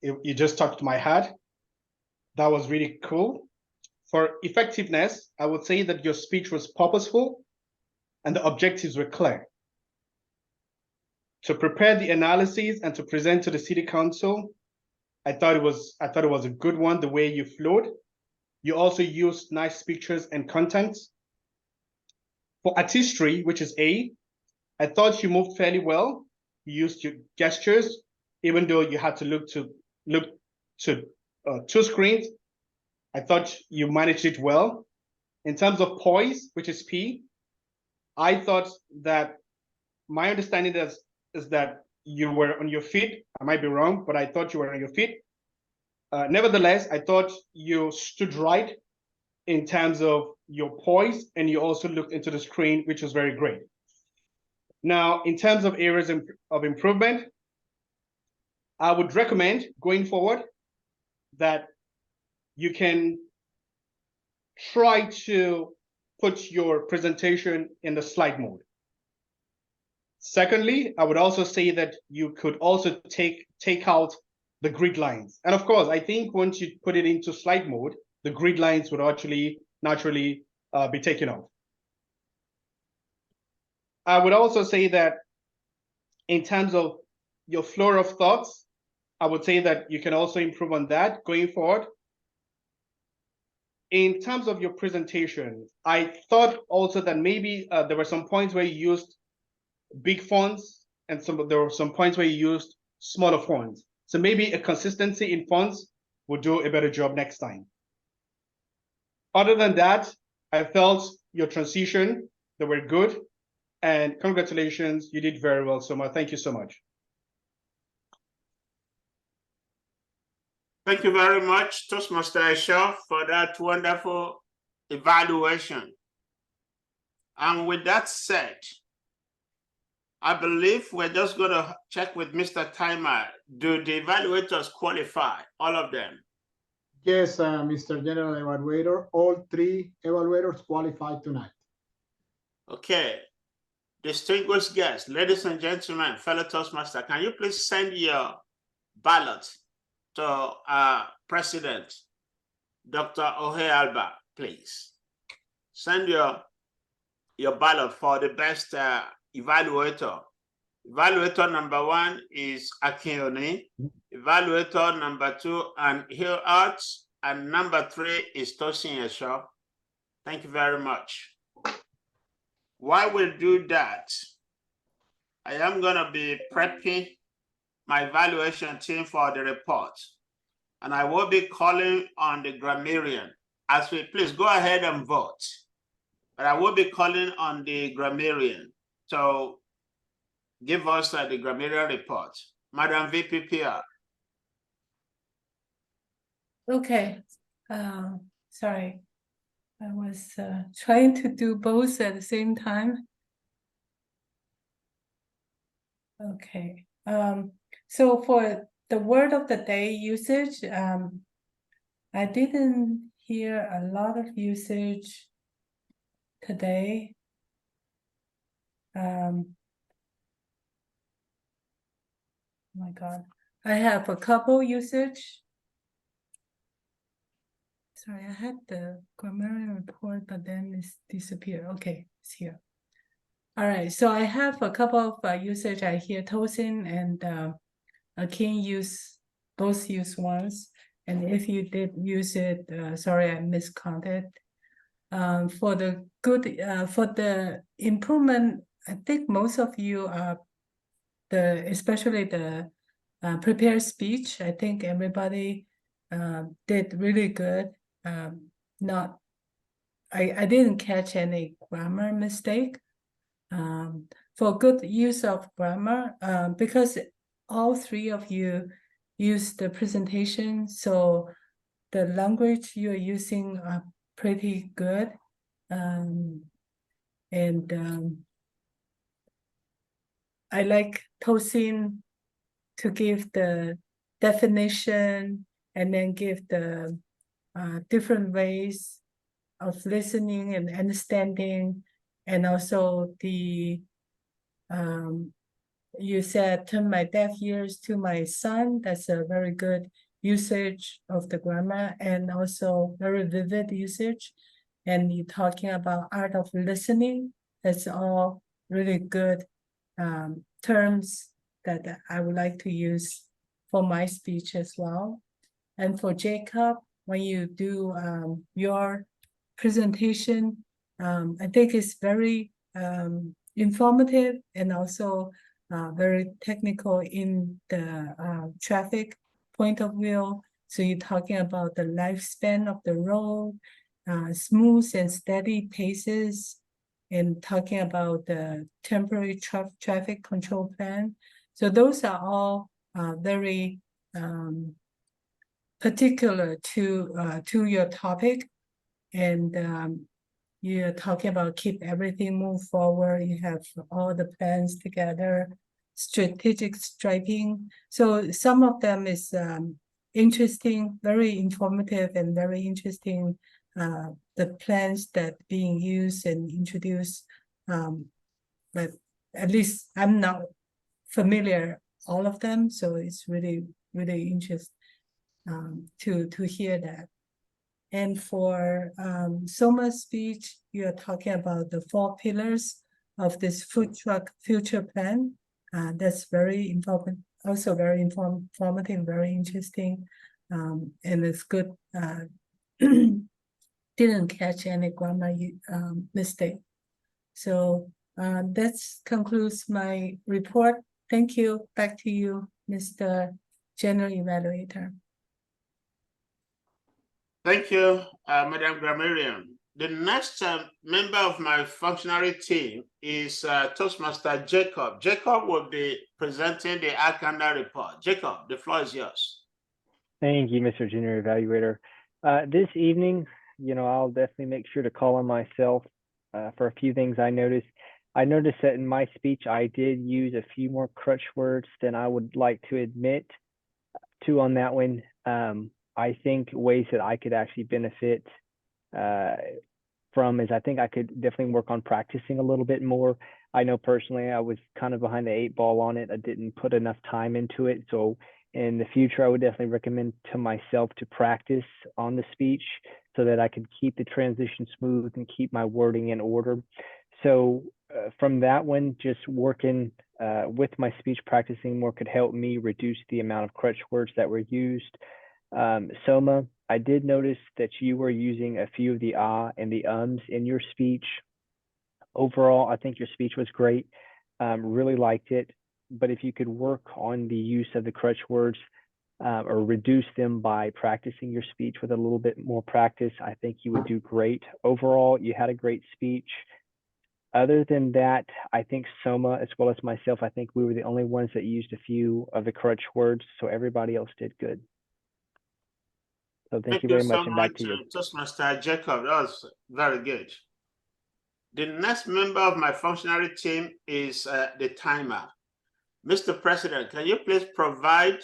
[SPEAKER 6] you just touched my heart. That was really cool. For effectiveness, I would say that your speech was purposeful and the objectives were clear. To prepare the analyses and to present to the City Council, I thought it was a good one, the way you flowed. You also used nice pictures and content. For artistry, which is A, I thought you moved fairly well. You used your gestures, even though you had to look to 2 screens. I thought you managed it well. In terms of poise, which is P, I thought that my understanding is that you were on your feet. I might be wrong, but I thought you were on your feet. Nevertheless, I thought you stood right in terms of your poise, and you also looked into the screen, which was very great. Now, in terms of areas of improvement, I would recommend going forward that you can try to put your presentation in the slide mode. Secondly, I would also say that you could also take out the grid lines. And of course, I think once you put it into slide mode, the grid lines would actually naturally be taken off. I would also say that in terms of your flow of thoughts, I would say that you can also improve on that going forward. In terms of your presentation, I thought also that maybe there were some points where you used big fonts and there were some points where you used smaller fonts. So maybe a consistency in fonts would do a better job next time. Other than that, I felt your transition, they were good. And congratulations, you did very well, Soma. Thank you so much.
[SPEAKER 3] Thank you very much, Toastmaster Aisha, for that wonderful evaluation. And with that said, I believe we're just going to check with Mr. Timer. Do the evaluators qualify, all of them?
[SPEAKER 1] Yes, Mr. General Evaluator, all 3 evaluators qualified tonight.
[SPEAKER 3] Okay. Distinguished guests, ladies and gentlemen, fellow Toastmasters, can you please send your ballot to President Dr. Ohe Alba, please. Send your ballot for the best evaluator. Evaluator number 1 is Akioni. Evaluator number 2 and Hill Arts, and number 3 is Tosin Esho. Thank you very much. While we do that, I am going to be prepping my evaluation team for the report. And I will be calling on the grammarian. As we please go ahead and vote. But I will be calling on the grammarian to give us the grammarian report. Madam VPPR.
[SPEAKER 4] Okay. Sorry. I was trying to do both at the same time. Okay. So for the word of the day usage, I didn't hear a lot of usage today. Oh my God. I have a couple usage. Sorry, I had the grammarian report, but then it's disappeared. Okay, it's here. All right, so I have a couple of usage. I hear Tosin and King both use once. And if you did use it, sorry, I miscounted. For the for the improvement, I think most of you are especially the prepared speech. I think everybody did really good. I didn't catch any grammar mistake. For good use of grammar, because all three of you use the presentation, so the language you're using are pretty good. I like Tosin to give the definition and then give the different ways of listening and understanding, and also the you said turn my deaf ears to my son. That's a very good usage of the grammar, and also very vivid usage. And you're talking about art of listening. That's all really good terms that I would like to use for my speech as well. And for Jacob, when you do your presentation, I think it's very informative and also very technical in the traffic point of view. So you're talking about the lifespan of the road, smooth and steady paces, and talking about the temporary traffic control plan. So those are all very particular to your topic. And you're talking about keep everything move forward. You have all the plans together, strategic striping. So some of them is interesting, very informative, and very interesting. The plans that being used and introduced, but at least I'm not familiar all of them, so it's really interesting to hear that. And for Soma's speech, you are talking about the 4 pillars of this food truck future plan. That's very important, also very informative, very interesting, and it's good. Didn't catch any grammar mistake. So that concludes my report. Thank you. Back to you, Mr. General Evaluator.
[SPEAKER 3] Thank you, Madam Grammarian. The next member of my functionary team is Toastmaster Jacob. Jacob will be presenting the Alcanda report. Jacob, the floor is yours.
[SPEAKER 5] Thank you, Mr. Junior Evaluator. This evening, I'll definitely make sure to call on myself for a few things I noticed. I noticed that in my speech, I did use a few more crutch words than I would like to admit to on that one. I think ways that I could actually benefit from is I think I could definitely work on practicing a little bit more. I know personally I was kind of behind the 8 ball on it. I didn't put enough time into it. So in the future, I would definitely recommend to myself to practice on the speech so that I could keep the transition smooth and keep my wording in order. So from that one, just working with my speech, practicing more could help me reduce the amount of crutch words that were used. Soma, I did notice that you were using a few of the and the ums in your speech. Overall, I think your speech was great. Really liked it. But if you could work on the use of the crutch words or reduce them by practicing your speech with a little bit more practice, I think you would do great. Overall, you had a great speech. Other than that, I think Soma, as well as myself, I think we were the only ones that used a few of the crutch words. So everybody else did good. So thank you very much, and back to you.
[SPEAKER 3] Toastmaster Jacob, that was very good. The next member of my functionary team is the timer. Mr. President, can you please provide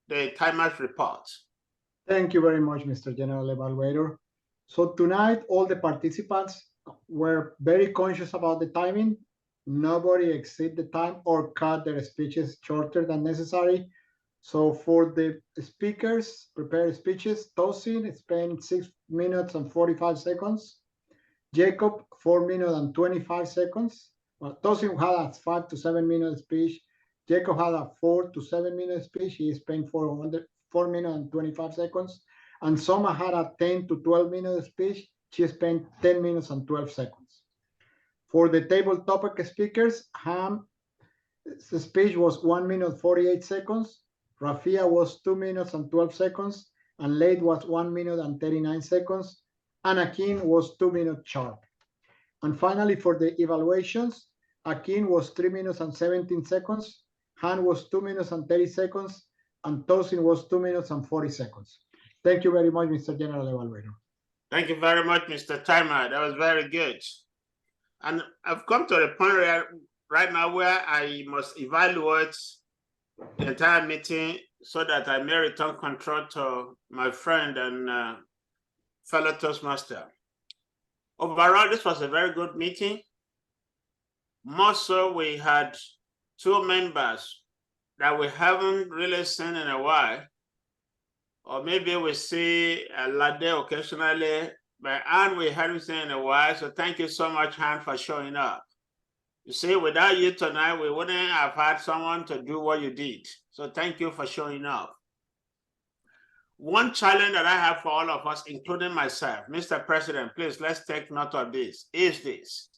[SPEAKER 3] the timer's report?
[SPEAKER 1] Thank you very much, Mr. General Evaluator. So tonight, all the participants were very conscious about the timing. Nobody exceeded the time or cut their speeches shorter than necessary. So for the speakers, prepared speeches, Tosin spent 6 minutes and 45 seconds. Jacob, 4 minutes and 25 seconds. Well, Tosin had a 5 to 7 minute speech. Jacob had a 4 to 7 minute speech. He spent 4 minutes and 25 seconds. And Soma had a 10 to 12 minute speech. She spent 10 minutes and 12 seconds. For the table topic speakers, Ham's speech was 1 minute 48 seconds. Rafia was 2 minutes and 12 seconds. And Late was 1 minute and 39 seconds. And Akin was 2 minutes sharp. And finally, for the evaluations, Akin was 3 minutes and 17 seconds. Han was 2 minutes and 30 seconds. And Tosin was 2 minutes and 40 seconds. Thank you very much, Mr. General Evaluator.
[SPEAKER 3] Thank you very much, Mr. Timer. That was very good. And I've come to the point right now where I must evaluate the entire meeting so that I may return control to my friend and fellow Toastmaster. Overall, this was a very good meeting. More so, we had 2 members that we haven't really seen in a while. Or maybe we see Lade occasionally, but Anne we haven't seen in a while. So thank you so much, Anne, for showing up. You see, without you tonight, we wouldn't have had someone to do what you did. So thank you for showing up. One challenge that I have for all of us, including myself, Mr. President, please, let's take note of this, is this.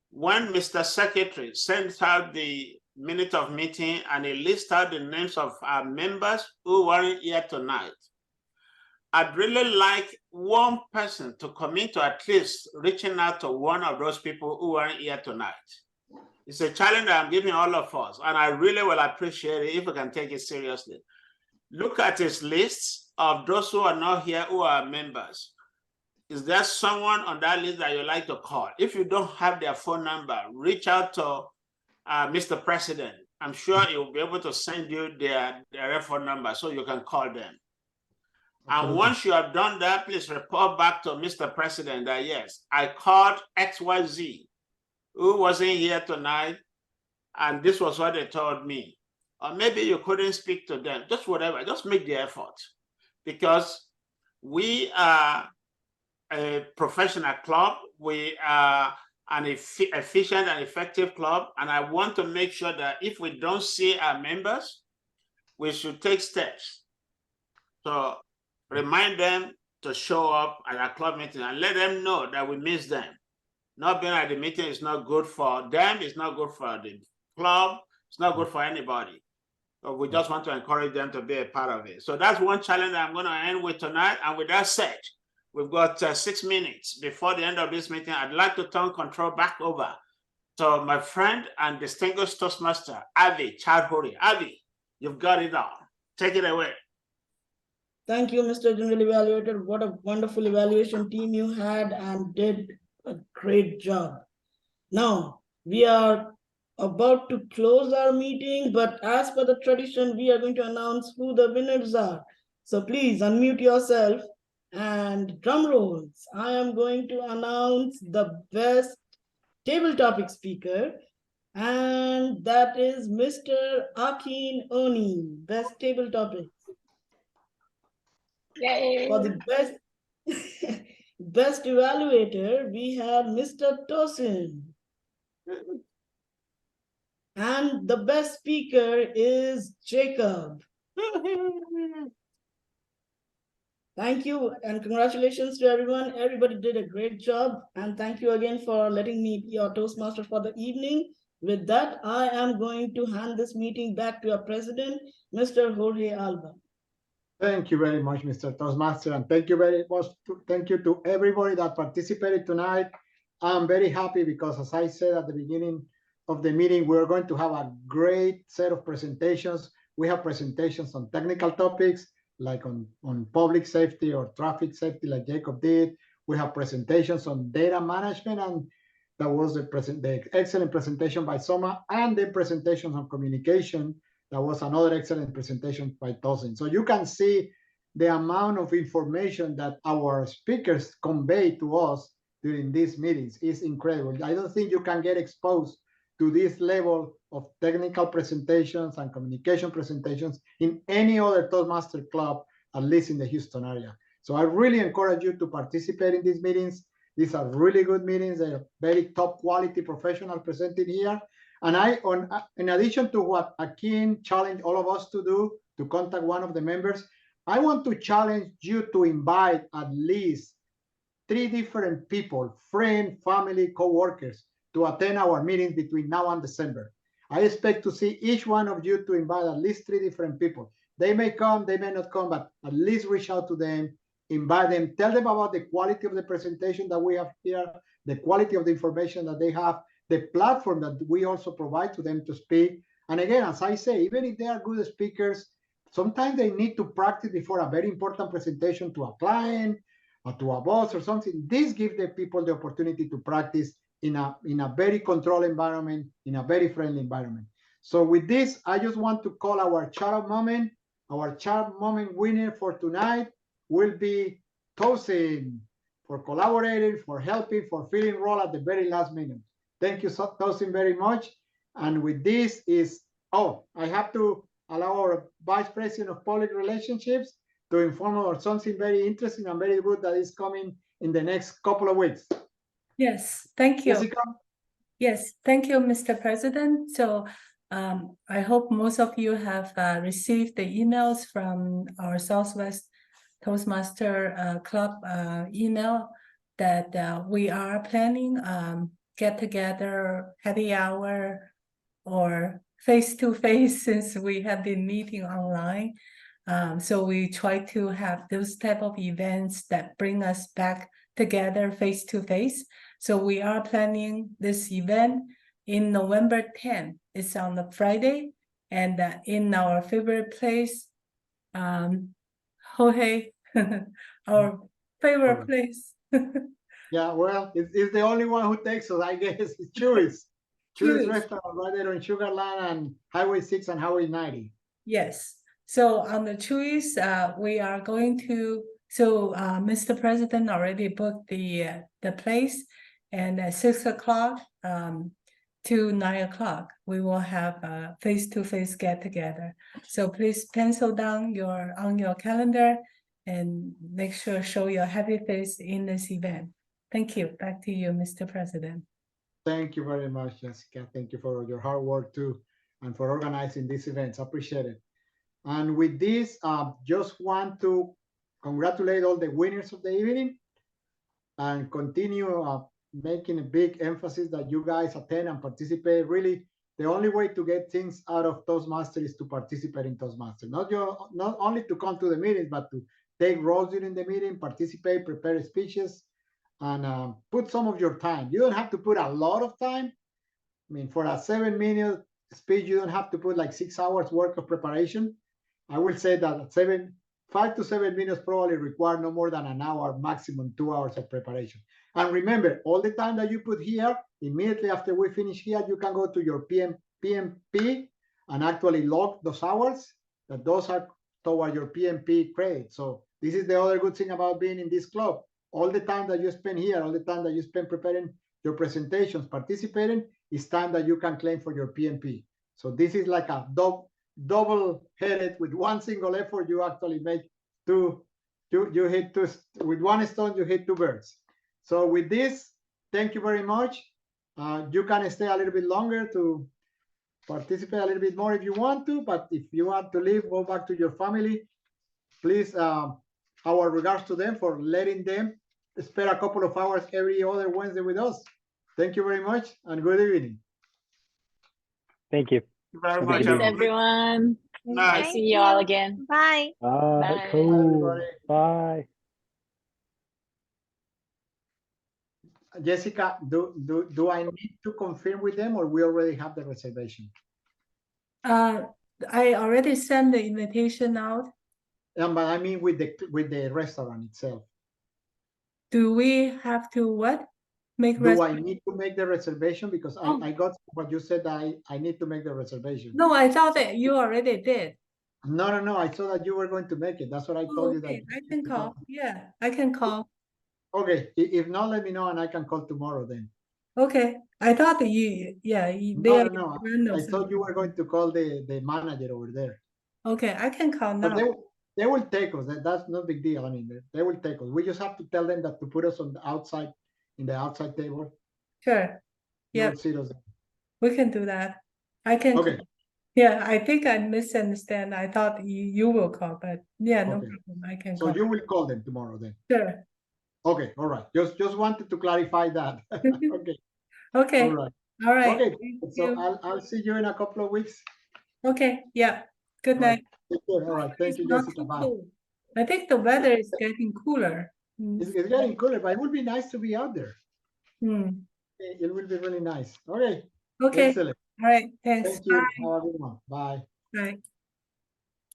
[SPEAKER 3] When Mr. Secretary sends out the minute of meeting and he lists out the names of our members who weren't here tonight, I'd really like one person to commit to at least reaching out to one of those people who weren't here tonight. It's a challenge that I'm giving all of us, and I really will appreciate it if we can take it seriously. Look at his list of those who are not here who are members. Is there someone on that list that you like to call? If you don't have their phone number, reach out to Mr. President. I'm sure he will be able to send you their phone number so you can call them. And once you have done that, please report back to Mr. President that yes, I called XYZ who wasn't here tonight, and this was what they told me. Or maybe you couldn't speak to them, just whatever, just make the effort. Because we are a professional club, we are an efficient and effective club, and I want to make sure that if we don't see our members, we should take steps. So remind them to show up at our club meeting and let them know that we miss them. Not being at the meeting is not good for them, it's not good for the club, it's not good for anybody. So we just want to encourage them to be a part of it. So that's one challenge I'm going to end with tonight. And with that said, we've got 6 minutes before the end of this meeting. I'd like to turn control back over to my friend and distinguished Toastmaster, Avi Chowdhury. Avi, you've got it all. Take it away.
[SPEAKER 2] Thank you, Mr. General Evaluator. What a wonderful evaluation team you had and did a great job. Now, we are about to close our meeting, but as per the tradition, we are going to announce who the winners are. So please unmute yourself and drum rolls. I am going to announce the best table topic speaker, and that is Mr. Akin Oni, best table topic.
[SPEAKER 8] Yay.
[SPEAKER 2] For the best best evaluator, we have Mr. Tosin. And the best speaker is Jacob. Thank you and congratulations to everyone. Everybody did a great job. And thank you again for letting me be your Toastmaster for the evening. With that, I am going to hand this meeting back to our president, Mr. Jorge Alba.
[SPEAKER 1] Thank you very much, Mr. Toastmaster, and thank you very much. Thank you to everybody that participated tonight. I'm very happy because, as I said at the beginning of the meeting, we're going to have a great set of presentations. We have presentations on technical topics, like on public safety or traffic safety, like Jacob did. We have presentations on data management, and that was the excellent presentation by Soma, and the presentations on communication. That was another excellent presentation by Tosin. So you can see the amount of information that our speakers convey to us during these meetings is incredible. I don't think you can get exposed to this level of technical presentations and communication presentations in any other Toastmaster club, at least in the Houston area. So I really encourage you to participate in these meetings. These are really good meetings. They're very top quality professionals presenting here. And in addition to what Akin challenged all of us to do, to contact one of the members, I want to challenge you to invite at least 3 different people, friends, family, co-workers, to attend our meetings between now and December. I expect to see each one of you to invite at least 3 different people. They may come, they may not come, but at least reach out to them, invite them, tell them about the quality of the presentation that we have here, the quality of the information that they have, the platform that we also provide to them to speak. And again, as I say, even if they are good speakers, sometimes they need to practice before a very important presentation to a client or to a boss or something. This gives the people the opportunity to practice in a very controlled environment, in a very friendly environment. So with this, I just want to call our chat moment. Our chat moment winner for tonight will be Tosin, for collaborating, for helping, for filling role at the very last minute. Thank you, Tosin, very much. And with this I have to allow our Vice President of Public Relationships to inform about something very interesting and very good that is coming in the next couple of weeks.
[SPEAKER 4] Yes, thank you.
[SPEAKER 1] Jessica?
[SPEAKER 4] Yes, thank you, Mr. President. So I hope most of you have received the emails from our Southwest Toastmaster Club email that we are planning get together, happy hour, or face-to-face since we have been meeting online. So we try to have those type of events that bring us back together face-to-face. So we are planning this event in November 10th. It's on the Friday, and in our favorite place, Jorge, our favorite place.
[SPEAKER 1] Yeah, well, it's the only one who takes us, I guess. It's Chuy's. Chuy's restaurant right there on Sugarland and Highway 6 and Highway 90.
[SPEAKER 4] Yes. So on the Chuy's, we are going to. So Mr. President already booked the place, and at 6 o'clock to 9 o'clock, we will have a face-to-face get-together. So please pencil down on your calendar and make sure show your happy face in this event. Thank you. Back to you, Mr. President.
[SPEAKER 1] Thank you very much, Jessica. Thank you for your hard work too, and for organizing these events. I appreciate it. And with this, just want to congratulate all the winners of the evening and continue making a big emphasis that you guys attend and participate. Really, the only way to get things out of Toastmasters is to participate in Toastmasters. Not only to come to the meetings, but to take roles during the meeting, participate, prepare speeches, and put some of your time. You don't have to put a lot of time. I mean, for a 7-minute speech, you don't have to put like 6 hours worth of preparation. I will say that 5 to 7 minutes probably require no more than an hour, maximum 2 hours of preparation. And remember, all the time that you put here, immediately after we finish here, you can go to your PMP and actually log those hours, that those are toward your PMP credit. So this is the other good thing about being in this club. All the time that you spend here, all the time that you spend preparing your presentations, participating, is time that you can claim for your PMP. So this is like a double-headed, with one single effort, you actually make you hit two, with one stone, you hit 2 birds. So with this, thank you very much. You can stay a little bit longer to participate a little bit more if you want to, but if you want to leave, go back to your family. Please, our regards to them for letting them spend a couple of hours every other Wednesday with us. Thank you very much and good evening.
[SPEAKER 5] Thank you.
[SPEAKER 3] Very
[SPEAKER 5] much,
[SPEAKER 8] Thanks, everyone.
[SPEAKER 3] Nice.
[SPEAKER 8] Nice seeing you all again.
[SPEAKER 7] Bye.
[SPEAKER 8] Bye.
[SPEAKER 5] Cool. Bye.
[SPEAKER 1] Jessica, do I need to confirm with them, or we already have the reservation?
[SPEAKER 4] I already sent the invitation out.
[SPEAKER 1] But I mean with the restaurant itself.
[SPEAKER 4] Do we have to what?
[SPEAKER 1] Do I need to make the reservation? Because
[SPEAKER 4] Oh.
[SPEAKER 1] I got what you said, I need to make the reservation.
[SPEAKER 4] No, I thought that you already did.
[SPEAKER 1] No. I saw that you were going to make it. That's what I told you. That
[SPEAKER 4] I can call. Yeah, I can call.
[SPEAKER 1] Okay, if not, let me know and I can call tomorrow then.
[SPEAKER 4] Okay, I thought that you, yeah,
[SPEAKER 1] No. I thought you were going to call the manager over there.
[SPEAKER 4] Okay, I can call now.
[SPEAKER 1] But they will take us. That's no big deal. I mean, they will take us. We just have to tell them that to put us on the outside in the outside table?
[SPEAKER 4] Sure.
[SPEAKER 1] You
[SPEAKER 4] Yeah,
[SPEAKER 1] will see those.
[SPEAKER 4] we can do that. I can.
[SPEAKER 1] Okay.
[SPEAKER 4] Yeah, I think I misunderstand. I thought you will call, but yeah, no
[SPEAKER 1] Okay.
[SPEAKER 4] problem. I can
[SPEAKER 1] So
[SPEAKER 4] call.
[SPEAKER 1] you will call them tomorrow then.
[SPEAKER 4] Sure.
[SPEAKER 1] Okay, all right. Just wanted to clarify that. Okay,
[SPEAKER 4] Okay.
[SPEAKER 1] all right.
[SPEAKER 4] All right.
[SPEAKER 1] Okay,
[SPEAKER 4] Thank
[SPEAKER 1] so
[SPEAKER 4] you.
[SPEAKER 1] I'll see you in a couple of weeks.
[SPEAKER 4] Okay. Yeah. Good
[SPEAKER 1] All right.
[SPEAKER 4] night.
[SPEAKER 1] Take care. All right. Thank
[SPEAKER 4] It's
[SPEAKER 1] you,
[SPEAKER 4] not
[SPEAKER 1] Jessica.
[SPEAKER 4] too
[SPEAKER 1] Bye.
[SPEAKER 4] cold. I think the weather is getting cooler.
[SPEAKER 1] It's getting cooler, but it would be nice to be out there.
[SPEAKER 4] Hmm.
[SPEAKER 1] It will be really nice. Okay.
[SPEAKER 4] Okay.
[SPEAKER 1] Excellent.
[SPEAKER 4] All right. Thanks.
[SPEAKER 1] Thank you. Have a good one. Bye.
[SPEAKER 4] Bye. Bye.